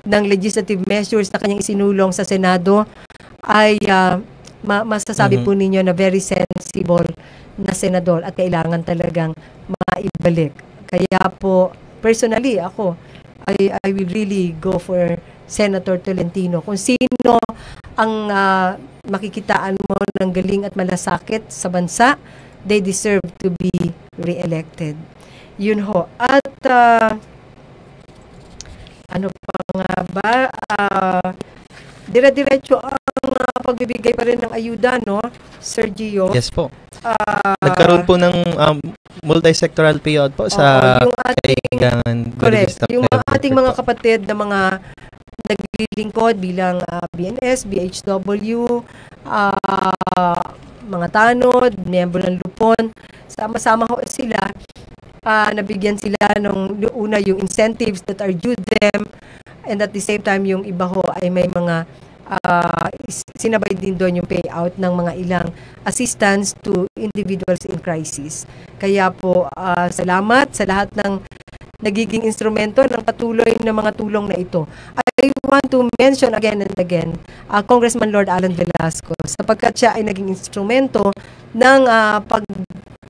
ng legislative measures na kanyang isinulong sa Senado, ay masasabi po ninyo na very sensible na senador at kailangan talagang maibalik. Kaya po, personally, ako, I will really go for Senator Tolentino. Kung sino ang makikitaan mo ng galing at malasakit sa bansa, they deserve to be re-elected. Yun ho. At ano pa nga ba? Dire-diretso ang pagbibigay pa rin ng ayuda, no? Sir Gio? Yes po. Nagkaroon po ng multi-sectoral payout po sa yung ating, correct. Yung ating mga kapatid na mga naglilingkod bilang BNS, BHW, mga tanod, miyembro ng Lupon, sama-sama ho sila. Nabigyan sila nung una yung incentives that are due them, and at the same time yung iba ho ay may mga sinabay din doon yung payout ng mga ilang assistance to individuals in crisis. Kaya po salamat sa lahat ng nagiging instrumento ng patuloy na mga tulong na ito. At I want to mention again and again Congressman Lord Alan Velasco sapagkat siya ay naging instrumento ng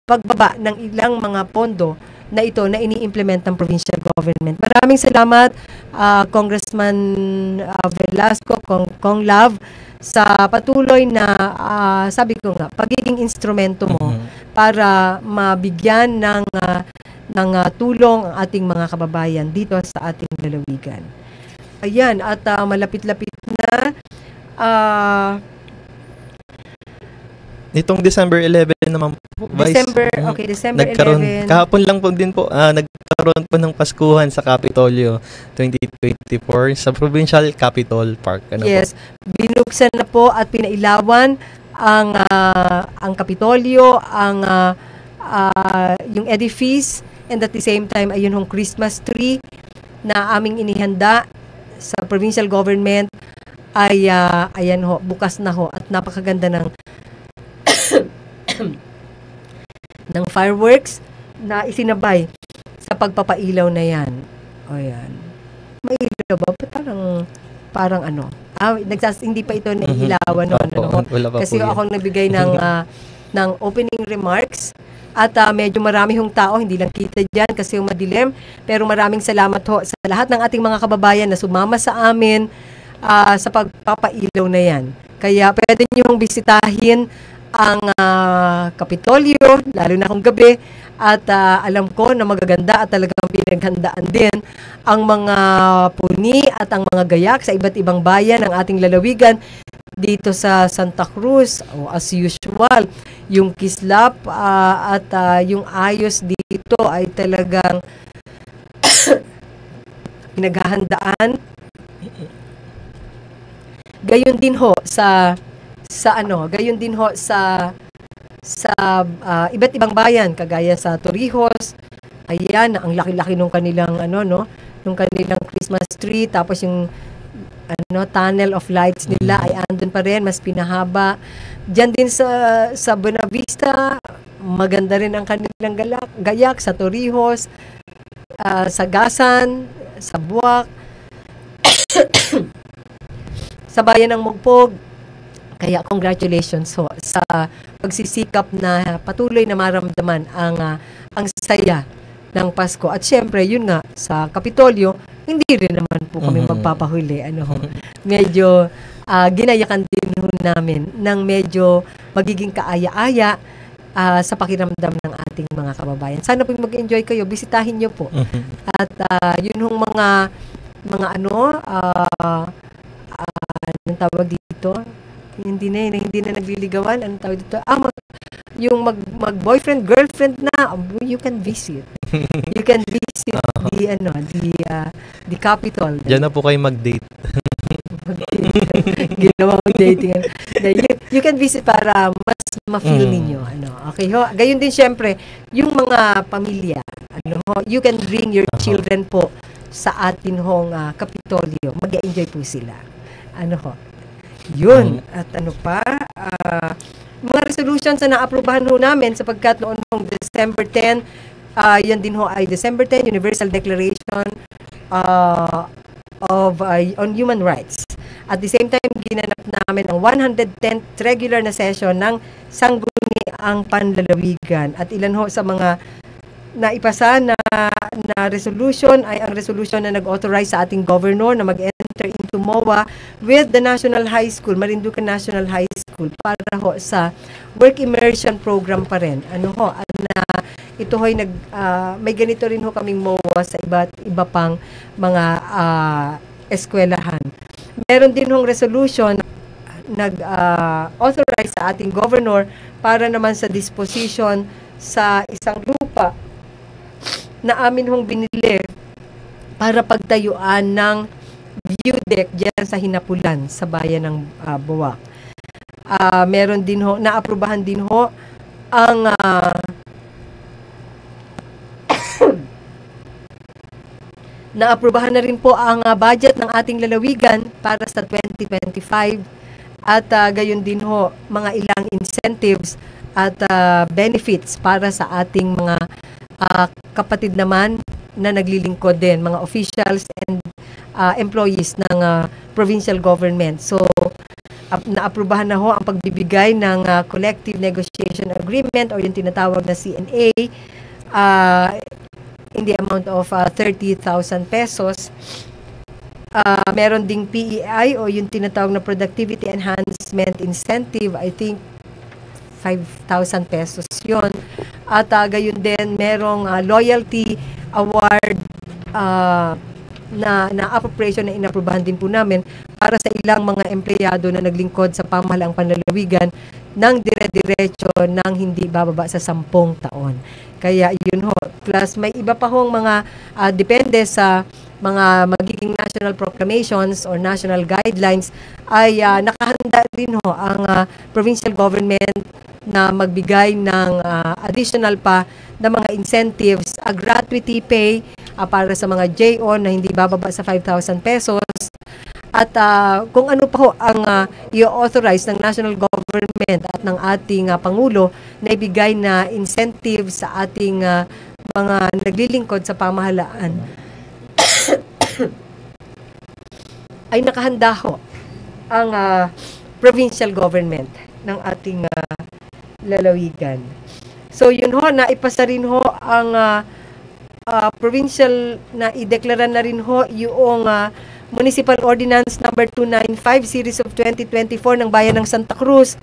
pagbaba ng ilang mga pondo na ito na ini-implement ng provincial government. Maraming salamat Congressman Velasco, Kong Love, sa patuloy na sabi ko nga pagiging instrumento mo para mabigyan ng tulong ang ating mga kababayan dito sa ating lalawigan. Ayan, at malapit-lapit na Nitong December 11 naman po, Vice. December 11. Kahapon lang po din po, nagkaroon po ng Paskuhan sa Capitolio 2024 sa Provincial Capitol Park. Yes, binuksan na po at pinailawan ang Capitolio, yung edifice, and at the same time, ayun hong Christmas tree na aming inihanda sa provincial government ay ayan ho, bukas na ho at napakaganda ng ng fireworks na isinabay sa pagpapailaw na yan. O yan. May ilaw ba? Parang ano? Hindi pa ito nailawan. Kasi ako nagbigay ng opening remarks at medyo marami hong tao, hindi lang kita dyan kasi yung madilim. Pero maraming salamat ho sa lahat ng ating mga kababayan na sumama sa amin sa pagpapailaw na yan. Kaya pwede nyo hong bisitahin ang Kapitolyo, lalo na kung gabi, at alam ko na magaganda at talagang pinaghandaan din ang mga puni at ang mga gayak sa iba't ibang bayan ng ating lalawigan dito sa Santa Cruz. As usual, yung kislap at yung ayos dito ay talagang pinaghahandaan. Gayon din ho gayon din ho sa iba't ibang bayan kagaya sa Torrijos. Ayan, ang laki-laki nung kanilang nung kanilang Christmas tree, tapos yung tunnel of lights nila ay andun pa rin, mas pinahaba. Diyan din sa Buenavista, maganda rin ang kanilang gayak sa Torrijos, sa Gasan, sa Buwak, sa bayan ng Mugpog. Kaya congratulations ho sa pagsisikap na patuloy na maramdaman ang saya ng Pasko. At syempre, yun nga, sa Kapitolyo, hindi rin naman po kami magpapahuli. Medyo ginayakan din ho namin ng medyo magiging kaaya-aya sa pakiramdam ng ating mga kababayan. Sana po mag-enjoy kayo, bisitahin nyo po. At yun hong mga anong tawag dito? Hindi na nagliligawan. Anong tawag dito? Yung mag-boyfriend, girlfriend na, you can visit. You can visit the Capitol. Diyan na po kayo mag-date. Ginawa mo dating. You can visit para mas ma-feel ninyo. Okay ho? Gayon din syempre, yung mga pamilya, you can bring your children po sa atin hong Kapitolyo. Mag-enjoy po sila. Yun. At mga resolutions na naaprubahan ho namin sapagkat noon December 10, yan din ho ay December 10, Universal Declaration on Human Rights. At the same time, ginanap namin ang 110th regular na session ng Sangguniang Panlalawigan. At ilan ho sa mga naipasa na resolution ay ang resolution na nag-authorize sa ating governor na mag-enter into MOA with the National High School, Marinduque National High School, para ho sa work immersion program pa rin. Ito ho'y may ganito rin ho kaming MOA sa iba pang mga eskwelahan. Meron din hong resolution nag-authorize sa ating governor para naman sa disposition sa isang lupa na amin hong binili para pagtayuan ng view deck dyan sa Hinapulan sa bayan ng Buwak. Meron din ho, naaprubahan din ho ang naaprubahan na rin po ang budget ng ating lalawigan para sa 2025 at gayon din ho mga ilang incentives at benefits para sa ating mga kapatid naman na naglilingkod din, mga officials and employees ng provincial government. So, naaprubahan na ho ang pagbibigay ng collective negotiation agreement o yung tinatawag na CNA in the amount of 30,000 pesos. Meron ding PEI o yung tinatawag na Productivity Enhancement Incentive, I think 5,000 pesos yun. At gayon din, merong loyalty award na appropriation na inaprubahan din po namin para sa ilang mga empleyado na naglingkod sa pamahalaang panlalawigan ng dire-diretso ng hindi bababa sa 10 taon. Kaya yun ho. Plus may iba pa hong mga depende sa mga magiging national proclamations or national guidelines ay nakahanda rin ho ang provincial government na magbigay ng additional pa na mga incentives, gratuity pay para sa mga JO na hindi bababa sa 5,000 pesos. At kung ano pa ho ang i-authorize ng national government at ng ating Pangulo na ibigay na incentive sa ating mga naglilingkod sa pamahalaan, ay nakahanda ho ang provincial government ng ating lalawigan. So yun ho, naipasa rin ho ang provincial na ideklara na rin ho yung Municipal Ordinance number 295 series of 2024 ng Bayan ng Santa Cruz.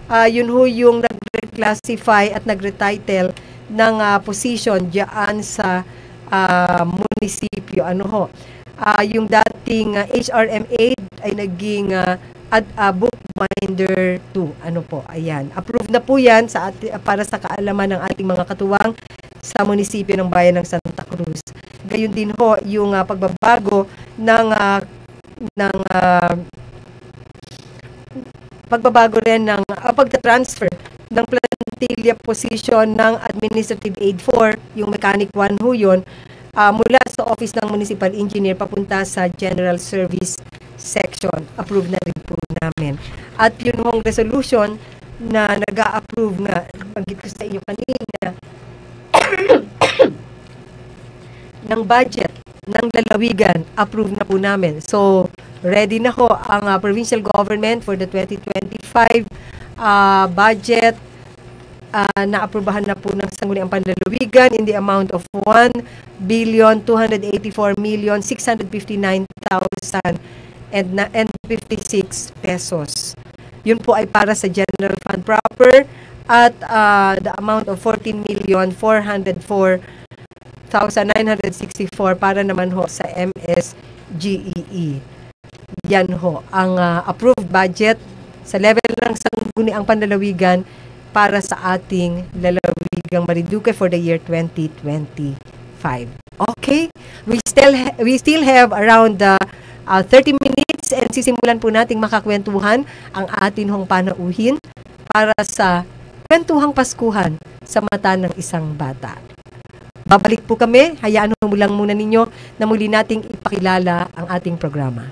Yun ho yung nag-reclassify at nag-retitle ng position diyan sa munisipyo. Ano ho? Yung dating HRM8 ay naging bookbinder 2. Ano po? Ayan. Approved na po yan para sa kaalaman ng ating mga katuwang sa munisipyo ng Bayan ng Santa Cruz. Gayon din ho yung pagbabago ng pagbabago rin ng pagta-transfer ng plantilla position ng Administrative Aid 4, yung Mechanic 1 ho yun, mula sa Office ng Municipal Engineer papunta sa General Service Section. Approve na rin po namin. At yun hong resolution na nag-a-approve nga, banggit ko sa inyo kanina, ng budget ng lalawigan, approve na po namin. So, ready na ho ang provincial government for the 2025 budget. Naaprubahan na po ng Sangguniang Panlalawigan in the amount of 1,284,659,056 pesos. Yun po ay para sa general fund proper at the amount of 14,404,964 para naman ho sa MSGEE. Yan ho ang approved budget sa level ng Sangguniang Panlalawigan para sa ating lalawigang Marinduque for the year 2025. Okay? We still have around 30 minutes and sisimulan po nating makakwentuhan ang atin hong panauhin para sa kwentuhang Paskuhan sa mata ng isang bata. Babalik po kami. Hayaan mo lang muna ninyo na muli nating ipakilala ang ating programa.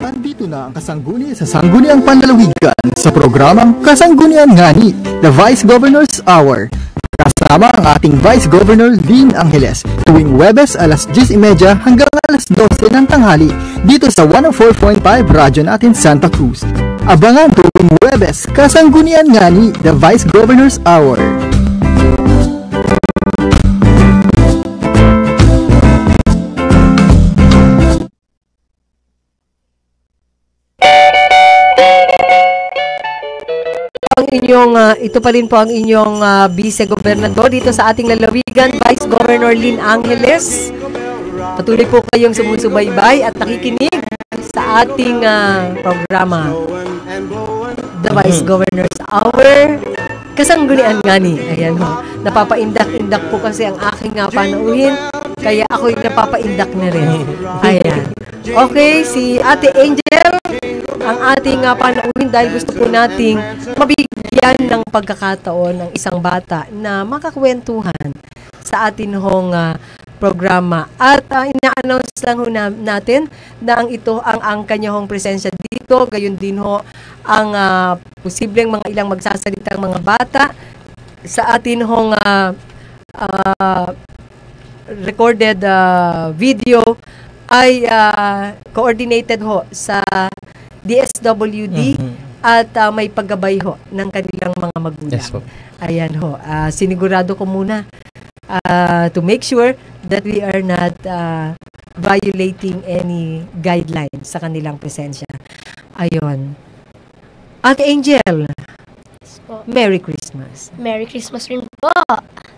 Nandito na ang kasangguni sa Sangguniang Panlalawigan sa programang Kasanggunian Ngani, The Vice Governor's Hour. Kasama ang ating Vice Governor Lynn Angeles tuwing Huwebes alas 10:30 hanggang alas 12 ng tanghali dito sa 104.5 Radyo natin Santa Cruz. Abangan tuwing Huwebes, Kasanggunian Ngani, The Vice Governor's Hour. Ito pa rin po ang inyong vice-gobernador dito sa ating lalawigan, Vice Governor Lynn Angeles. Patuloy po kayong sumusubaybay at nakikinig sa ating programa, The Vice Governor's Hour. Kasanggunian Ngani. Ayan ho. Napapaindak-indak po kasi ang aking panauhin, kaya ako'y napapaindak na rin. Ayan. Okay, si Ate Angel ang ating panauhin dahil gusto po nating mabigyan ng pagkakataon ng isang bata na makakwentuhan sa atin hong programa. At ina-announce lang ho natin na ito ang kanyang presensya dito. Gayon din ho ang posibleng mga ilang magsasalitang mga bata sa atin hong recorded video ay coordinated ho sa DSWD at may paggabay ho ng kanilang mga magulang. Yes po. Ayan ho. Sinigurado ko muna to make sure that we are not violating any guidelines sa kanilang presensya. Ayun. Ate Angel, Po. Merry Christmas. Merry Christmas rin po.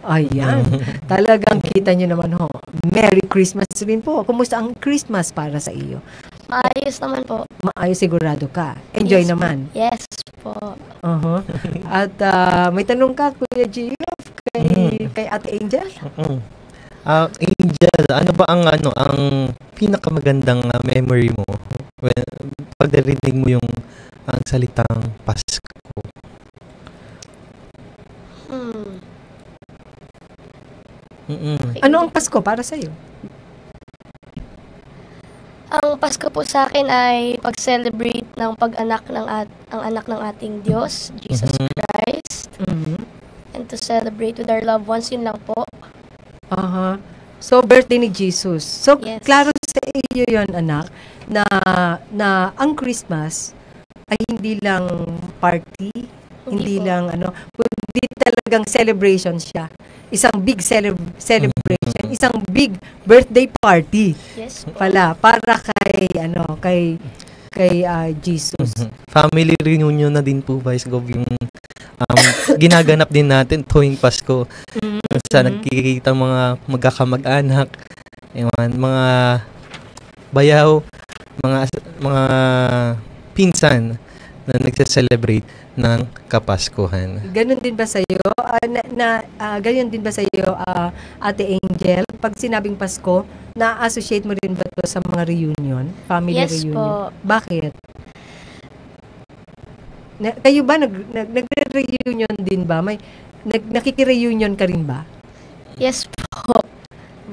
Ayan. Talagang kita nyo naman ho. Merry Christmas rin po. Kumusta ang Christmas para sa iyo? Maayos naman po. Maayos, sigurado ka. Enjoy Yes, naman. Yes po. Uh-huh. At may tanong ka, Kuya Gio, kay Ate Angel? Angel, ano ba ang pinakamagandang memory mo when pagdarinig mo yung ang salitang Pasko? Ano ang Pasko para sa iyo? Ang Pasko po sa akin ay pag-celebrate ng pag-anak ng ang anak ng ating Diyos, Jesus Christ, and to celebrate with our loved ones. Yun lang po. Aha. So, birthday ni Jesus. So, Yes. klaro sa iyo yon anak, na ang Christmas ay hindi lang party, hindi po. lang kundi talagang celebration siya. Isang big celebration, isang big birthday party Yes po. pala para kay Jesus. Family reunion na din po, Vice Gov, yung ginaganap din natin tuwing Pasko. Sa nagkikita mga magkakamag-anak, yung mga bayaw, mga pinsan na nagse-celebrate ng Kapaskuhan. Ganon din ba sa iyo? Ganon din ba sa iyo, Ate Angel? Pag sinabing Pasko, na-associate mo rin ba to sa mga reunion? Family Yes reunion? po. Bakit? Kayo ba nagre-reunion din ba? Nakiki-reunion ka rin ba? Yes po.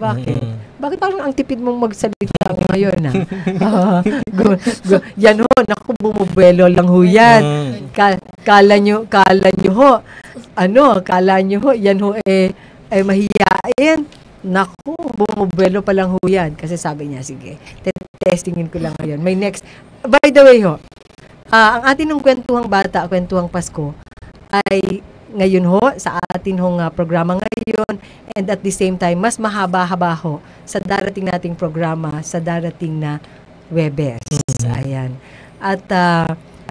Bakit? Bakit parang ang tipid mong magsalita ngayon, yan ho, naku, bumubelo lang ho yan. Kala nyo ho, yan ho mahiyain. Naku, bumubelo pa lang ho yan. Kasi sabi niya, sige, testingin ko lang ngayon. May next. By the way ho, ang atin ng kwentuhang bata, kwentuhang Pasko, ay ngayon ho, sa atin hong programa ngayon, and at the same time, mas mahaba-haba ho sa darating nating programa, sa darating na Webes. Ayan. At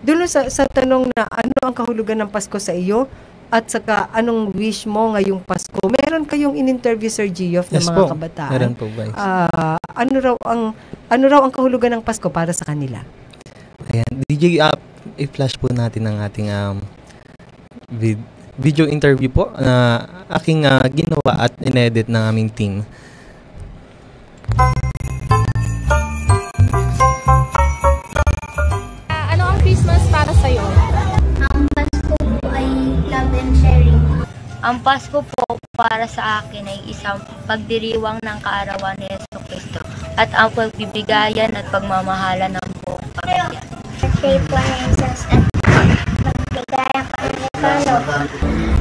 doon sa tanong na ano ang kahulugan ng Pasko sa iyo, at saka anong wish mo ngayong Pasko, meron kayong in-interview, Sir Gioff, ng Yes mga po. kabataan. Meron po, Vice. Ano raw ang kahulugan ng Pasko para sa kanila? Ayan. DJ, i-flash po natin ang ating video interview po na aking ginawa at inedit ng aming team. Ano ang Christmas para sa'yo? Ang Pasko po ay love and sharing. Ang Pasko po para sa akin ay isang pagdiriwang ng kaarawan ni Jesucristo at ang pagbibigayan at pagmamahalan ng buong pamilya. Birthday po ni Jesus at magbigayan pa ni Carlo.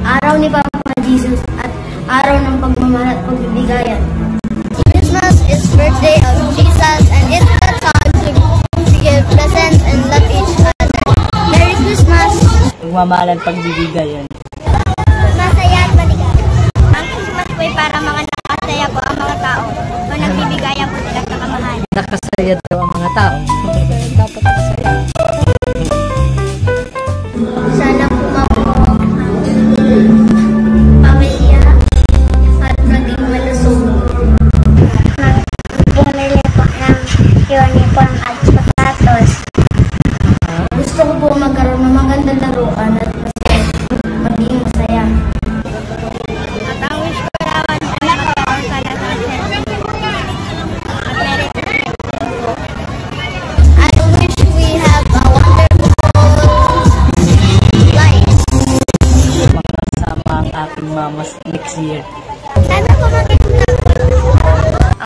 Araw ni Papa Jesus at araw ng pagmamahal at pagbibigayan. Christmas is birthday of Jesus and it's the time to give presents and love each other. Merry Christmas! Pagmamahalan, pagbibigayan. Masaya at maligaya. Ang Christmas po ay para mga nakasaya po ang mga tao o nagbibigayan po sila sa kamahalan. Nakasaya daw ang mga tao. Dapat nakasaya. Sana po pamilya at maging malusog. Bumili po ng uniform at sapatos. Gusto ko po magkaroon ng magandang laruan at maging masaya. At ang wish ko naman sana po sana sa I wish we have a wonderful life. Kasama ang aking mamas next year. Sana po mag-vlog.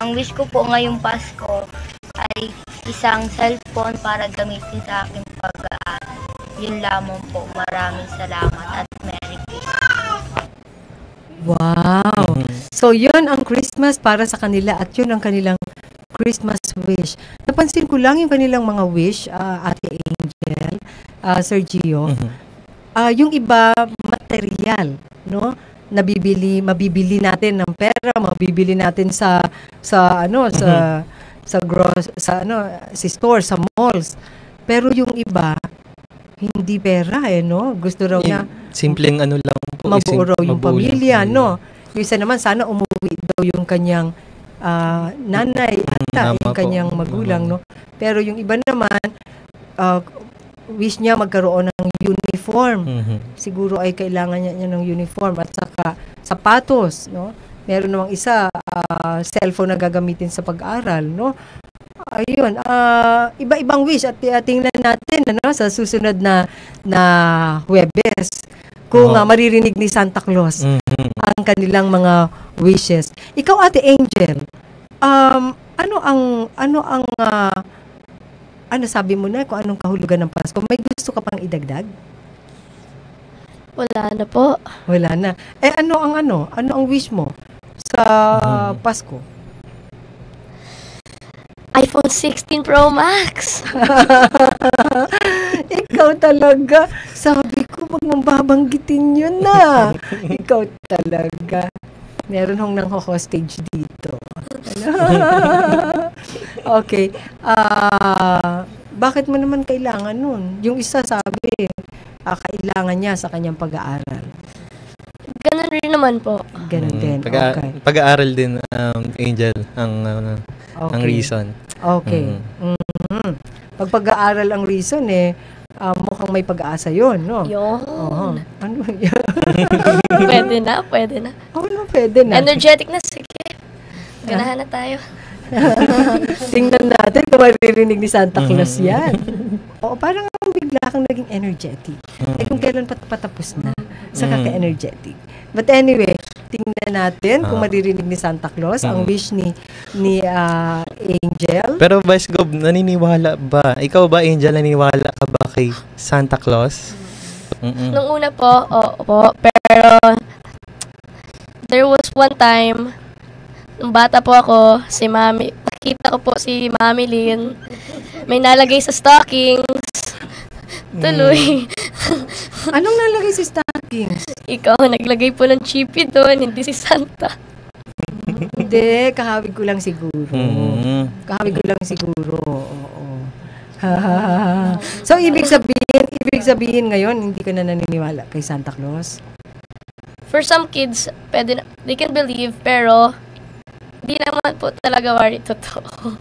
Ang wish ko po ngayong Pasko ay isang cellphone para gamitin sa aking pag-aaral. Yun lamang po. Maraming salamat at Merry Christmas. Wow! So, yun ang Christmas para sa kanila at yun ang kanilang Christmas wish. Napansin ko lang yung kanilang mga wish, Ate Angel, Sir Gio. Yung iba, material, no? Mabibili natin ng pera, mabibili natin sa si store, sa malls. Pero yung iba, hindi pera no? Gusto raw niya simpleng ano lang po, mabuo raw yung pamilya, no? Yung isa naman, sana umuwi daw yung kanyang nanay, yung kanyang magulang, no? Pero yung iba naman, wish niya magkaroon ng uniform. Siguro ay kailangan niya ng uniform at saka sapatos, no? Meron namang isa, cellphone na gagamitin sa pag-aral, no? Ayun, iba-ibang wish at tingnan natin sa susunod na Huwebes kung maririnig ni Santa Claus ang kanilang mga wishes. Ikaw, Ate Angel, ano sabi mo na kung anong kahulugan ng Pasko? May gusto ka pang idagdag? Wala na po. Wala na. Ano ang wish mo sa Pasko? iPhone 16 Pro Max. Ikaw talaga. Sabi ko, wag mong babanggitin yun na. Ikaw talaga. Meron hong nang hostage dito. Okay. Bakit mo naman kailangan nun? Yung isa sabi, kailangan niya sa kanyang pag-aaral. Ganun rin naman po. Ganun din. Okay. Pag-aaral din, Angel, ang reason. Okay. Pag pag-aaral ang reason, mukhang may pag-asa yun, no? Yun. Ano yan? Pwede na. Pwede na. Energetic na, sige. Ganahan na tayo. Tingnan natin kung maririnig ni Santa Claus yan. Parang bigla kang naging energetic. Kung kailan patapos na, saka ka-energetic. But anyway, tingnan natin kung maririnig ni Santa Claus ang wish ni Angel. Pero Vice Gov, naniniwala ba? Ikaw ba, Angel, naniniwala ka ba kay Santa Claus? Nung una po, oo. Pero there was one time, nung bata po ako, nakita ko po si Mami Lynn, may nalagay sa stockings. Tuloy. Anong nalagay sa stockings? Ikaw, naglagay po ng chippy doon, hindi si Santa. Hindi, kahawig ko lang siguro. Oo. So, ibig sabihin ngayon, hindi ka na naniniwala kay Santa Claus? For some kids, they can believe, pero hindi naman po talaga totoo.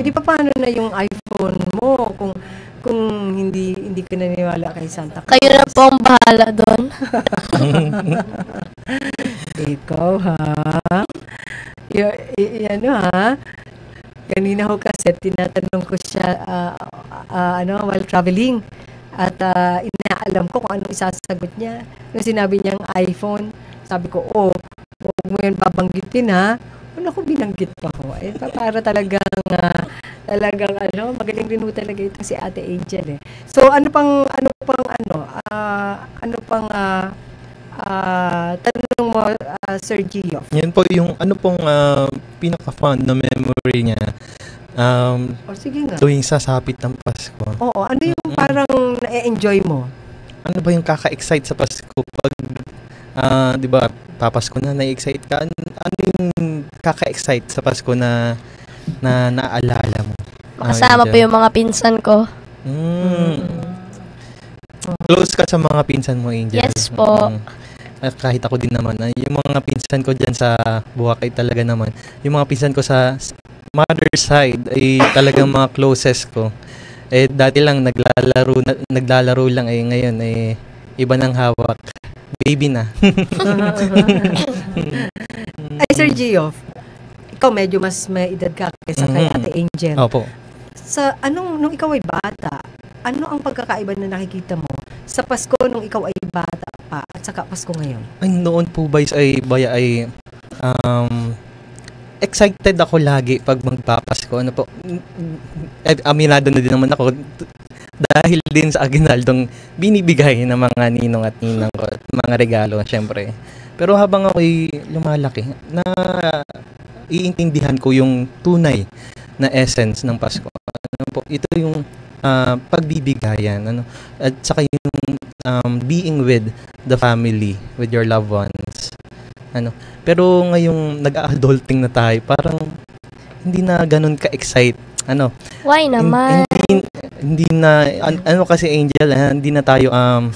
Di pa paano na yung iPhone mo kung hindi ka naniniwala kay Santa Claus? Kayo na po ang bahala doon. Ikaw, ha? Kanina ho kasi tinatanong ko siya while traveling at inaalam ko kung anong isasagot niya. Nung sinabi niyang iPhone, sabi ko, huwag mo yan babanggitin, ha? Wala ko binanggit pa ho. Para talagang magaling rin ho talaga ito si Ate Angel. So ano pang tanong mo, Sir Gio? Yan po yung pinaka-fond na memory niya. Sige nga. Tuwing sasapit ng Pasko. Oo, ano yung parang na-enjoy mo? Ano ba yung kaka-excite sa Pasko? Pag, di ba, papasko na, na-excite ka? Ano yung kaka-excite sa Pasko na naalala mo? Kasama po yung mga pinsan ko. Close ka sa mga pinsan mo, Angel? Yes po. Kahit ako din naman. Yung mga pinsan ko dyan sa Boracay talaga naman. Yung mga pinsan ko sa mother's side ay talagang mga closest ko. Dati lang naglalaro lang ngayon iba nang hawak. Baby na. Ay, Sir Gio, ikaw medyo mas may edad ka kaysa kay Ate Angel. Opo. Nung ikaw ay bata, ano ang pagkakaiba na nakikita mo sa Pasko nung ikaw ay bata pa at saka Pasko ngayon? Ay, noon po ba excited ako lagi pag magpapasko. Aminado na din naman ako dahil din sa aginaldong binibigay ng mga ninong at ninang ko, mga regalo, syempre. Pero habang ako'y lumalaki, iintindihan ko yung tunay na essence ng Pasko. Ano po, ito yung pagbibigayan, ano, at saka yung being with the family, with your loved ones. Ano, pero ngayong nag-adulting na tayo, parang hindi na ganun ka-excite. Ano? Why naman? Hindi na ano kasi Angel, hindi na tayo ang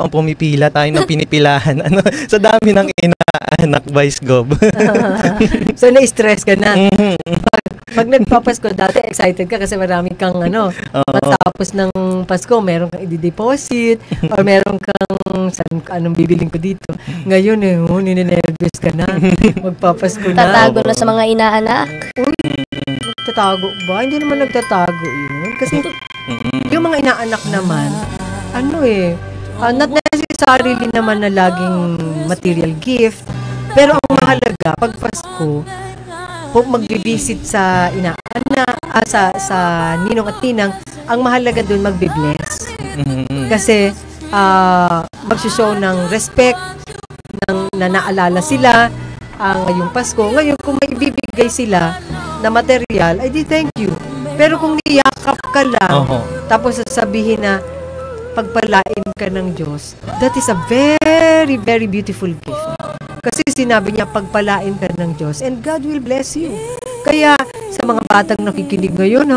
pumipila, tayo na pinipilahan. Ano, sa dami ng inaanak, Vice Gov. So na-stress ka na. Pag nagpapasko dati, excited ka kasi marami kang matapos ng Pasko, meron kang i-deposit or meron kang anong bibiling ko dito. Ngayon nininervous ka na. Magpapasko na. Tatago na sa mga inaanak. Uy, nagtatago ba? Hindi naman nagtatago yun. Kasi yung mga inaanak naman, not necessarily naman na laging material gift, pero ang mahalaga, pag Pasko, magbibisit sa inaanak, sa ninong at ninang, ang mahalaga dun magbibless. Kasi magsushow ng respect, na naalala sila ngayong Pasko. Ngayon, kung may ibibigay sila na material, ay di thank you. Pero kung niyakap ka lang, tapos sasabihin na pagpalain ka ng Diyos, that is a very, very beautiful gift. Kasi sinabi niya, pagpalain ka ng Diyos and God will bless you. Kaya sa mga batang nakikinig ngayon,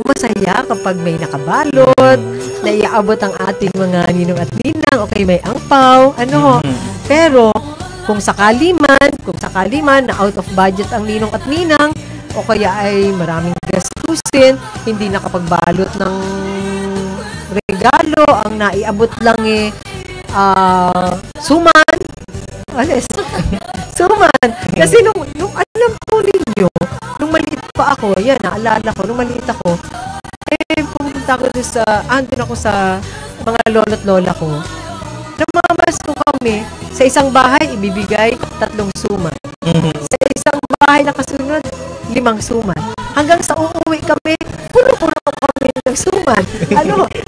masaya kapag may nakabalot, na iaabot ang ating mga ninong at ninang, okay, may angpaw, Pero kung sakali man na out of budget ang ninong at ninang, o kaya ay maraming gastusin, hindi nakapagbalot ng regalo, ang naiabot lang suman. Suman. Kasi nung alam po ninyo, nung maliit pa ako, naalala ko, nung maliit ako, pumunta ako andun ako sa mga lolo't lola ko. Namamasko kami, sa isang bahay, ibibigay 3 suman. Sa isang bahay na kasunod, 5 suman. Hanggang sa uuwi kami, puro-puro kami ng suman.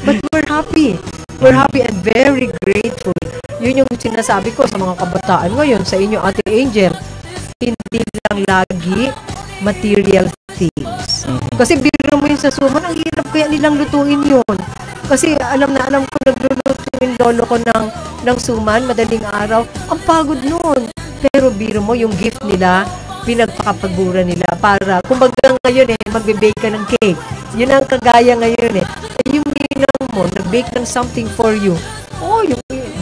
But we're happy. We're happy and very grateful. Yun yung sinasabi ko sa mga kabataan ngayon, sa inyo, Ate Angel. Hindi lang lagi material things. Kasi biro mo yun sa suman, ang hirap kaya nilang lutuin yun. Kasi alam ko, nagluluto yung lolo ko ng suman, madaling araw. Ang pagod nun. Pero biro mo, yung gift nila, pinagpakapagura nila para, kumbaga ngayon magbe-bake ka ng cake. Yun ang kagaya ngayon yung ninang mo, nag-bake ng something for you.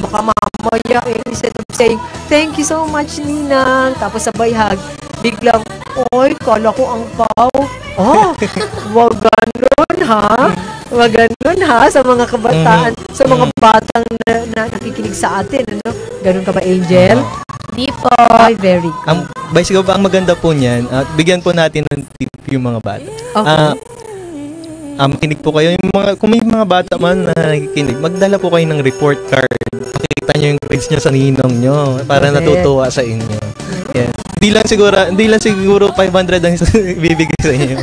Baka mamaya instead of saying, thank you so much, Ninang, tapos sabay hug, biglang, kala ko ang pao. Wag ganun ha, sa mga kabataan, sa mga batang na nakikinig sa atin, Ganun ka ba, Angel? Di po. Ay, very good. Ang Vice Gov, ang maganda po niyan, bigyan po natin ng tip yung mga bata. Okay. Makinig po kayo. Kung may mga bata man na nakikinig, magdala po kayo ng report card. Pakita nyo yung grades nyo sa ninong nyo para natutuwa sa inyo. Yes. Hindi lang siguro 500 ang bibigay sa inyo.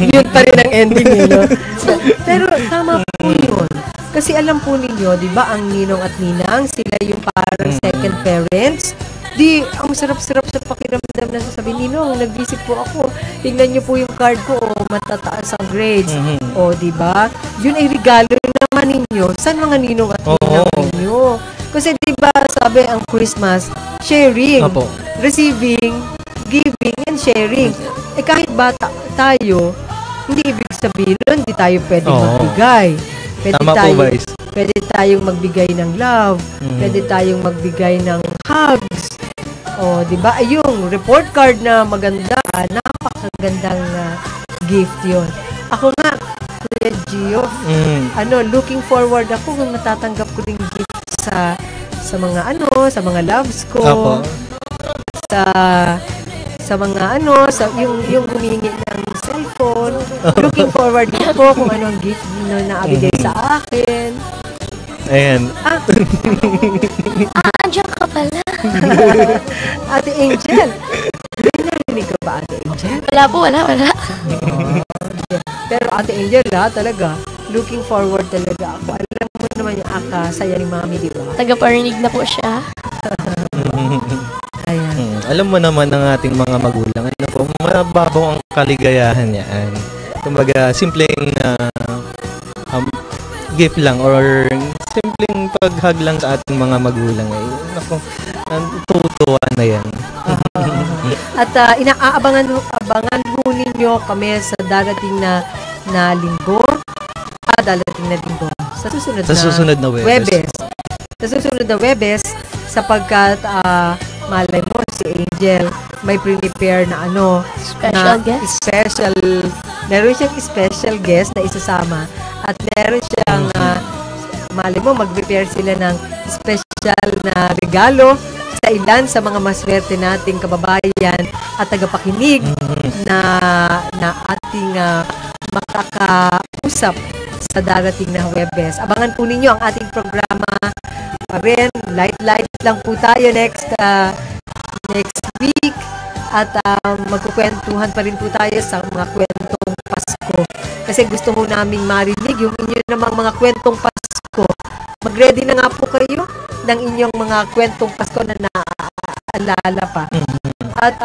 Yun pa rin ang ending Pero tama po yun. Kasi alam po ninyo, di ba, ang ninong at ninang, sila yung parang second parents. Di, ang sarap-sarap sa pakiramdam na sasabihin, Ninong, nag-visit po ako. Tingnan niyo po yung card ko, matataas ang grades. Di ba? Yun ay regalo naman ninyo. Saan mga ninong at ninang ninyo? Kasi di ba, sabi ang Christmas, sharing, receiving, giving, and sharing. Kahit bata tayo, hindi ibig sabihin nun, hindi tayo pwede magbigay. Pwede tayong magbigay ng love. Pwede tayong magbigay ng hugs. Di ba? Yung report card na maganda, napakagandang gift yon. Ako nga, Kuya Gio, looking forward ako kung natatanggap ko ring gift sa mga sa mga loves ko. Sa mga yung humingi ng cellphone. Looking forward ako kung ano ang gift na abigay sa akin. Ayan. Andiyan ka pala. Ate Angel. May narinig ka ba, Ate Angel? Wala po, wala. Pero Ate Angel, talaga, looking forward talaga ako. Alam mo naman yung saya ni Mami, di ba? Tagaparinig na po siya. Ayan. Alam mo naman ng ating mga magulang, ano po, mababaw ang kaligayahan niyan. Kumbaga, simpleng gift lang or simpleng paghag lang sa ating mga magulang. Naku, tutuwa na yan. At inaabangan ho ninyo kami sa darating na linggo. Darating na linggo. Sa susunod na Webes. Sa susunod na Webes, sapagkat malay mo si Angel may prepare na meron siyang special guest na isasama at meron siyang malay mo mag-prepare sila ng special na regalo sa ilan sa mga maswerte nating kababayan at tagapakinig na ating makakausap sa darating na Webes. Abangan po ninyo ang ating programa pa rin. Light lang po tayo next week at magkukwentuhan pa rin po tayo sa mga kwentong Pasko. Kasi gusto ho naming marinig yung inyo namang mga kwentong Pasko. Mag-ready na nga po kayo ng inyong mga kwentong Pasko na naaalala pa. At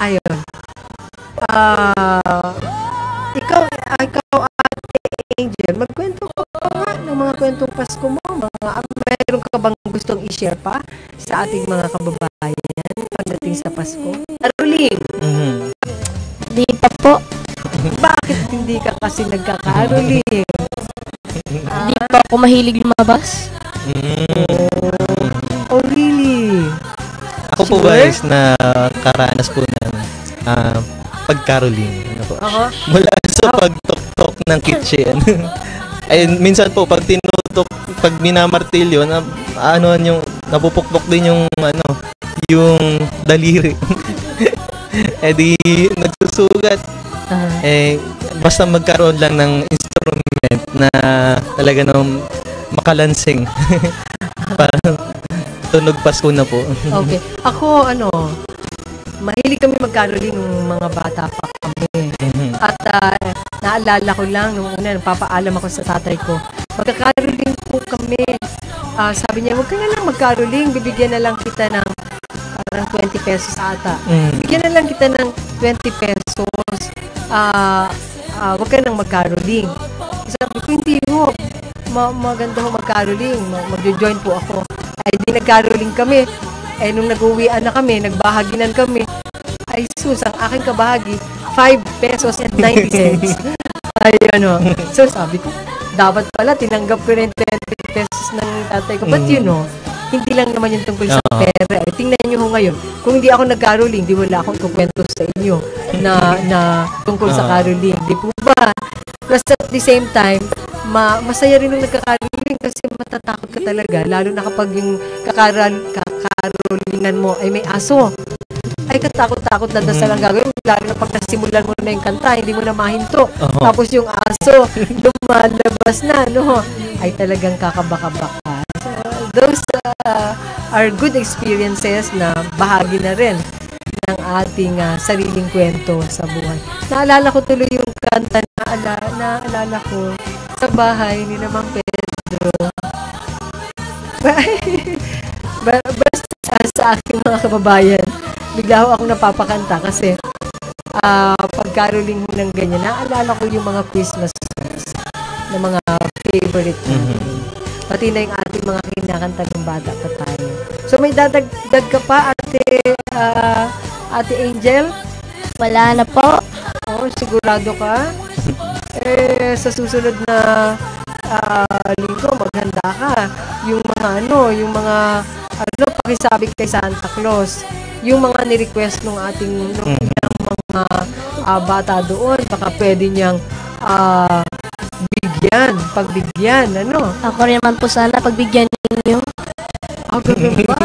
ayun. Ikaw Ate Angel, magkwento ka pa nga ng mga kwentong Pasko mo. Meron ka bang gustong i-share pa sa ating mga kababayan pagdating sa Pasko? Caroling! Di pa po. Bakit hindi ka kasi nagkakaroling? Di pa ako mahilig lumabas. Oh, really? Ako po guys na karanas po ng pagkaroling. Ano po? Mula sa pagtok-tok ng kitchen. Ay minsan po pag tinutok, pag minamartilyo na yung napupukpok din yung yung daliri. Di nagsusugat. Basta magkaroon lang ng instrument na talaga nang makalansing. Parang tunog Pasko na po. Okay. Ako mahilig kami magkaroling ng mga bata pa kami. At naalala ko lang nung una, napapaalam ako sa tatay ko. Magkakaroling po kami. Sabi niya, huwag ka na lang magkaroling. Bibigyan na lang kita ng parang 20 pesos ata. Bigyan na lang kita ng 20 pesos. Huwag ka nang magkaroling. Sabi ko, hindi ho. Maganda ho magkaroling. Mag-join po ako. Ay, di nagkaroling kami. Nung nag-uwian na kami, nagbahaginan kami. Ay, sus, ang aking kabahagi, 5 pesos and 90 cents. Ay, So, sabi ko, dapat pala, tinanggap ko rin 20 pesos ng tatay ko. But hindi lang naman yung tungkol sa pera. Tingnan nyo ho ngayon, kung hindi ako nag-caroling, di wala akong kukwento sa inyo na tungkol sa caroling. Di po ba? Plus at the same time, masaya rin nung nagka-caroling kasi matatakot ka talaga. Lalo na kapag yung kakarolingan mo ay may aso. Ay, katakot-takot na dasal ang gagawin. Lalo na pag nasimulan mo na yung kanta, hindi mo na mahinto. Tapos yung aso, lumalabas na, ay talagang kakabaka-baka. So, those are good experiences na bahagi na rin ng ating sariling kwento sa buhay. Naalala ko tuloy yung kanta na naalala ko sa bahay ni Mang Pedro. Basta sa aking mga kababayan, bigla akong napapakanta kasi pag-caroling ng ganyan, naalala ko yung mga Christmas songs na mga favorite natin. Pati na yung ating mga kinakanta ng bata pa tayo. So may dadagdag ka pa, Ate Angel? Wala na po. Sigurado ka? Sa susunod na linggo, maghanda ka. Yung mga pakisabi kay Santa Claus. Yung mga ni-request ng ating mga bata doon, baka pwede niyang pagbigyan, Ako rin naman po sana pagbigyan ninyo. Ganun ba?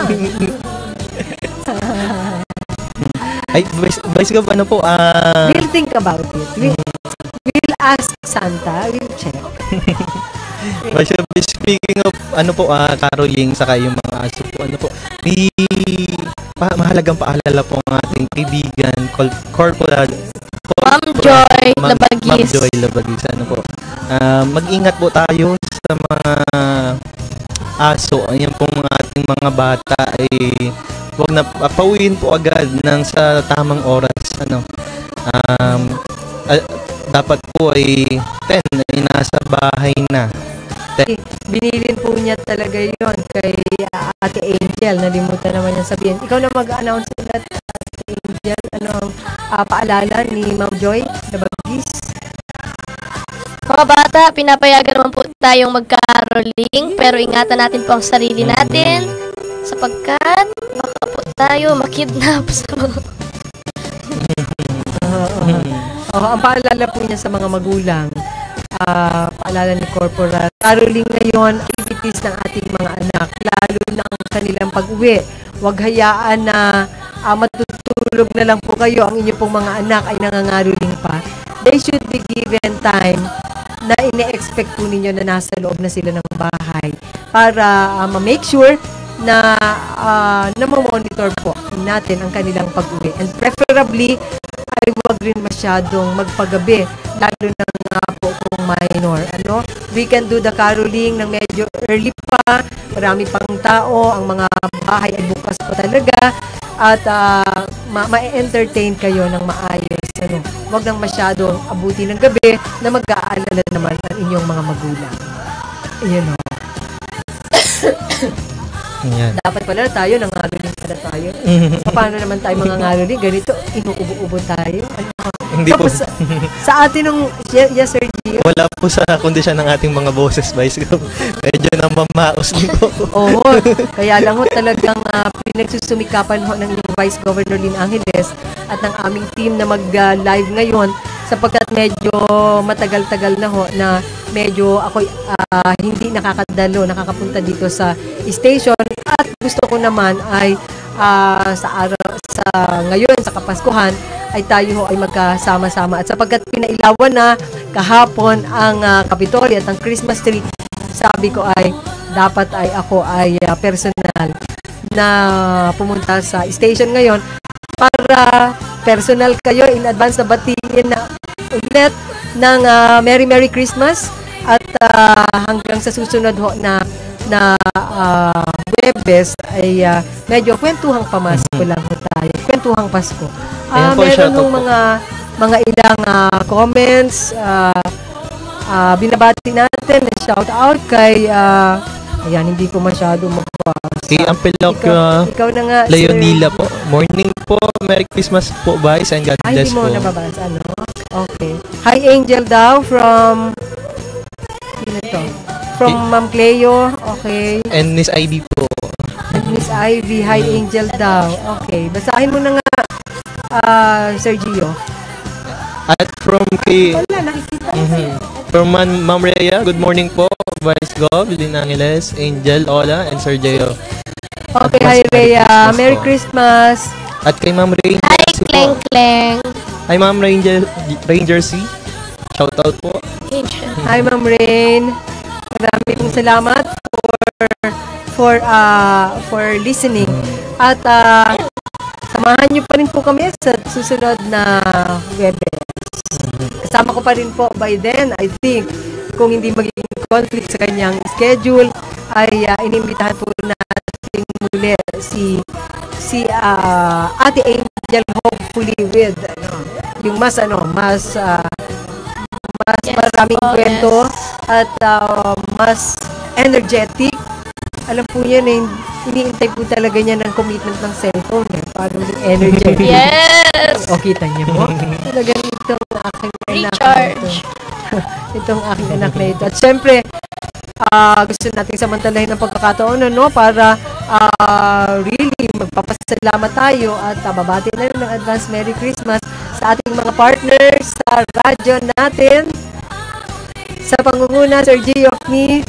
Ay, vice ka ba po? We'll think about it. We'll ask Santa. We'll check. Speaking of caroling saka yung mga aso po, mahalagang paalala po ang ating kaibigan Corporal Ma'am Joy Labagis. Ma'am Joy Labagis, mag-ingat po tayo sa mga aso. Ayan pong ating mga bata ay huwag na pauwiin po agad ng sa tamang oras. Dapat po ay 10 ay nasa bahay na. Binilin po niya talaga yon kay Ate Angel. Nalimutan naman niya sabihin. Ikaw na mag-announce ulit, Ate Angel. Ano ang paalala ni Ma'am Joy na Bagis? Mga bata, pinapayagan naman po tayong magka-caroling, pero ingatan natin po ang sarili natin sapagkat baka po tayo makidnap sa mga... Ang paalala po niya sa mga magulang, paalala ni Corporal, caroling ngayon, activities ng ating mga anak, lalo na ang kanilang pag-uwi. Huwag hayaan na matutulog na lang po kayo, ang inyong pong mga anak ay nangangaroling pa. They should be given time na ine-expect po ninyo na nasa loob na sila ng bahay para ma-make sure na na-monitor po natin ang kanilang pag-uwi. And preferably, ay huwag rin masyadong magpagabi, lalo na nga po kung minor. We can do the caroling ng medyo early pa, marami pang tao, ang mga bahay ay bukas po talaga, at ma-entertain kayo ng maayos. Huwag nang masyadong abuti ng gabi na mag-aalala naman ang inyong mga magulang. Yan. Dapat pala tayo, nangaroling pala tayo. Paano naman tayo mga ngaroling? Ganito, inuubo-ubo tayo. Hindi tapos, po. sa atin nung, yes, Sir Gio. Wala po sa kondisyon ng ating mga boses, Vice. Medyo namamaos din po. Oo, kaya lang ho talagang pinagsusumikapan ho ng inyong Vice Governor Lynn Angeles at ng aming team na mag-live ngayon sapagkat medyo matagal-tagal na ho na medyo ako hindi nakakapunta dito sa station, at gusto ko naman ay sa ngayon sa Kapaskuhan ay tayo ho ay magkasama-sama, at sapagkat pinailawan na kahapon ang Kapitolyo at ang Christmas tree, sabi ko ay dapat ay ako ay personal na pumunta sa station ngayon para personal kayo in advance na batiin na ulit ng Merry Christmas, at hanggang sa susunod ho na Webes ay medyo kwentuhang pamasko lang ho tayo. Kwentuhang Pasko. Meron nung mga ilang comments, binabati natin, shout out kay ayan, hindi ko masyado magbasa. Si Ampelok ikaw na nga, Leonila po. Morning po. Merry Christmas po, Vice, and God bless po. Hindi mo nababasa, Okay. Hi, Angel daw from Ma'am Cleo. Okay. And Miss Ivy po. Miss Ivy, hi Angel daw. Okay. Basahin mo na nga, Sir Gio. At from from Ma'am Rhea, good morning po, Vice Gov, Lynn Angeles, Angel, Ola, and Sir Gio. Okay, hi Rhea. Merry Christmas. At kay Ma'am Ranger. Hi, Kleng Kleng. Hi, Ma'am Ranger C. Shout out po. Hi, Ma'am Rain. Maraming salamat for listening. At samahan niyo pa rin po kami sa susunod na Webes. Kasama ko pa rin po by then, I think, kung hindi magiging conflict sa kanyang schedule, ay inimbitahan po natin muli si Ate Angel, hopefully with yung mas maraming kwento at mas energetic. Alam po yan, iniintay po talaga niya ng commitment ng cellphone. Parang energetic. Yes! O, kita niyo mo? Talagang itong aking anak na ito. Itong aking anak na ito. At syempre, gusto nating samantalahin ang pagkakataon para really magpapasalamat tayo at babati na rin ng advance Merry Christmas sa ating mga partners sa radyo natin. Sa pangunguna, Sir Gio, ni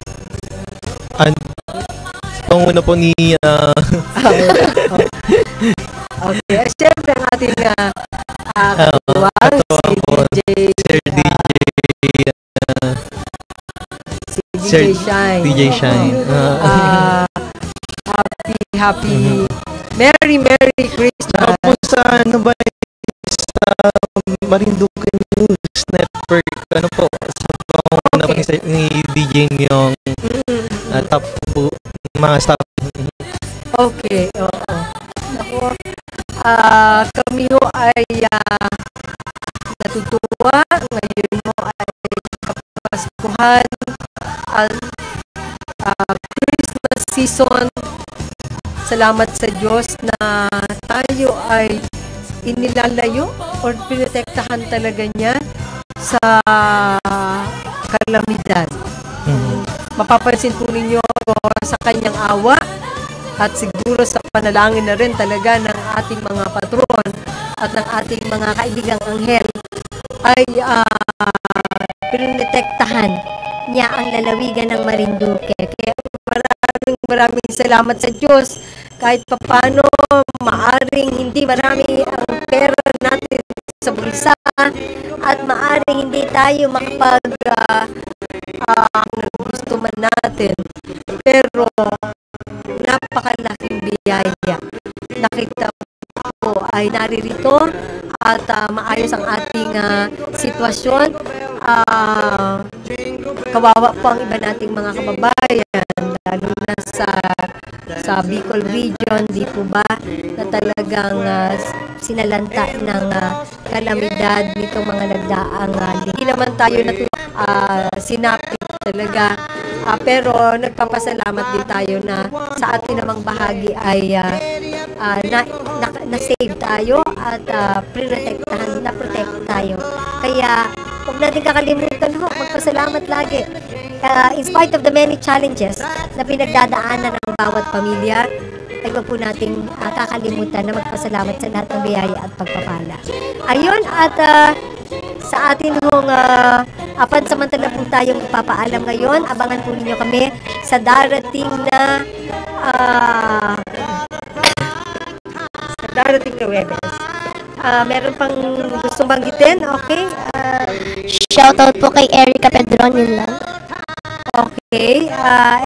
pangunguna po ni okay, syempre ang ating katuwang si DJ Shine. Happy Merry Christmas. Tapos sa Marinduque News Network, po, sa pangunguna po ni DJ Myong, top po mga staff. Okay, oo. Ako, kami ho ay natutuwa. Ngayon mo ay Kapaskuhan, Christmas season. Salamat sa Diyos na tayo ay inilalayo or pinotektahan talaga niya sa kalamidad. Mapapansin po ninyo sa kanyang awa at siguro sa panalangin na rin talaga ng ating mga patron at ng ating mga kaibigang anghel ay pinotektahan niya ang lalawigan ng Marinduque. Kaya maraming salamat sa Diyos. Kahit papano, maaring hindi marami ang pera natin sa bulsa at maaring hindi tayo makapag gusto man natin. Pero napakalaking biyaya. Nakita po ay naririto at maayos ang ating sitwasyon. Kawawa po ang iba nating mga kababayan, lalo na sa Bicol region, di po ba, na talagang sinalanta ng kalamidad nitong mga nagdaang hindi naman tayo sinapit talaga. Pero nagpapasalamat din tayo na sa atin namang bahagi ay na-save tayo at na-protect tayo. Kaya huwag natin kakalimutan magpasalamat lagi. In spite of the many challenges na pinagdadaanan ng bawat pamilya, ay huwag po natin kakalimutan na magpasalamat sa lahat ng biyaya at pagpapala. Ayun, at sa atin pansamantala po tayong ipapaalam ngayon. Abangan po ninyo kami sa darating na Webes. Meron pang gustong banggitin? Okay. Shoutout po kay Erica Pedron, yun lang. Okay.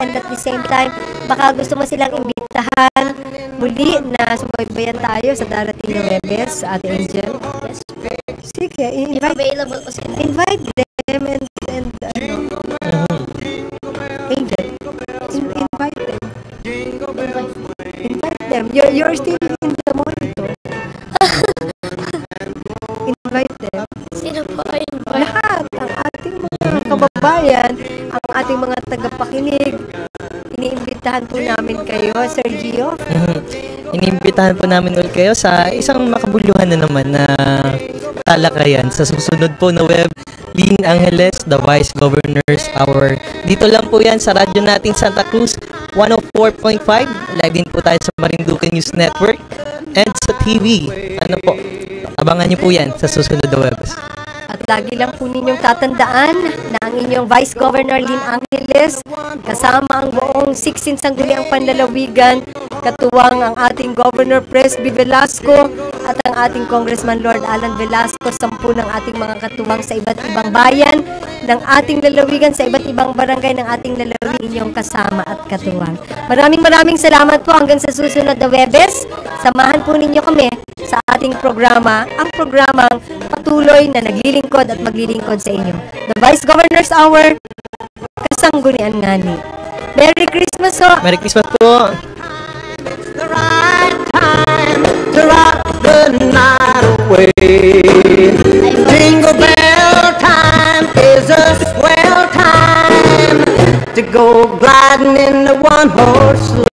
And at the same time, baka gusto mo silang imbitahan muli na subaybayan tayo sa darating na Webes, Ate Angel. Yes. Sige, If available po sila. invite them and Angel, invite them. Invite them. You're still in the monitor. Invite them. Sino po invite? Lahat, ang ating mga kababayan, ang ating mga tagapakinig, iniimbitahan po namin kayo, Sir Gio. Iniimbitahan po namin ulit kayo sa isang makabuluhan na naman na talakayan sa susunod po na web, Lynn Angeles, the Vice Governor's Hour. Dito lang po yan sa radyo natin Santa Cruz 104.5. Live din po tayo sa Marinduque News Network and sa TV. Ano po, abangan nyo po yan sa susunod na web. At lagi lang po ninyong tatandaan na ang inyong Vice Governor Lynn Angeles kasama ang buong 16 Sangguniang Panlalawigan, katuwang ang ating Governor Presby Velasco at ang ating Congressman Lord Alan Velasco, 10 ng ating mga katuwang sa iba't ibang bayan ng ating lalawigan, sa iba't ibang barangay ng ating lalawigan, inyong kasama at katuwang. Maraming salamat po. Hanggang sa susunod na Webes, samahan po ninyo kami sa ating programa, ang programang patuloy na naglilingkod at maglilingkod sa inyo. The Vice Governor's Hour, Kasanggunian Ngani. Merry Christmas ho! Merry Christmas po! The right time to rock the night away. Jingle bell time is a swell time to go gliding in the one-horse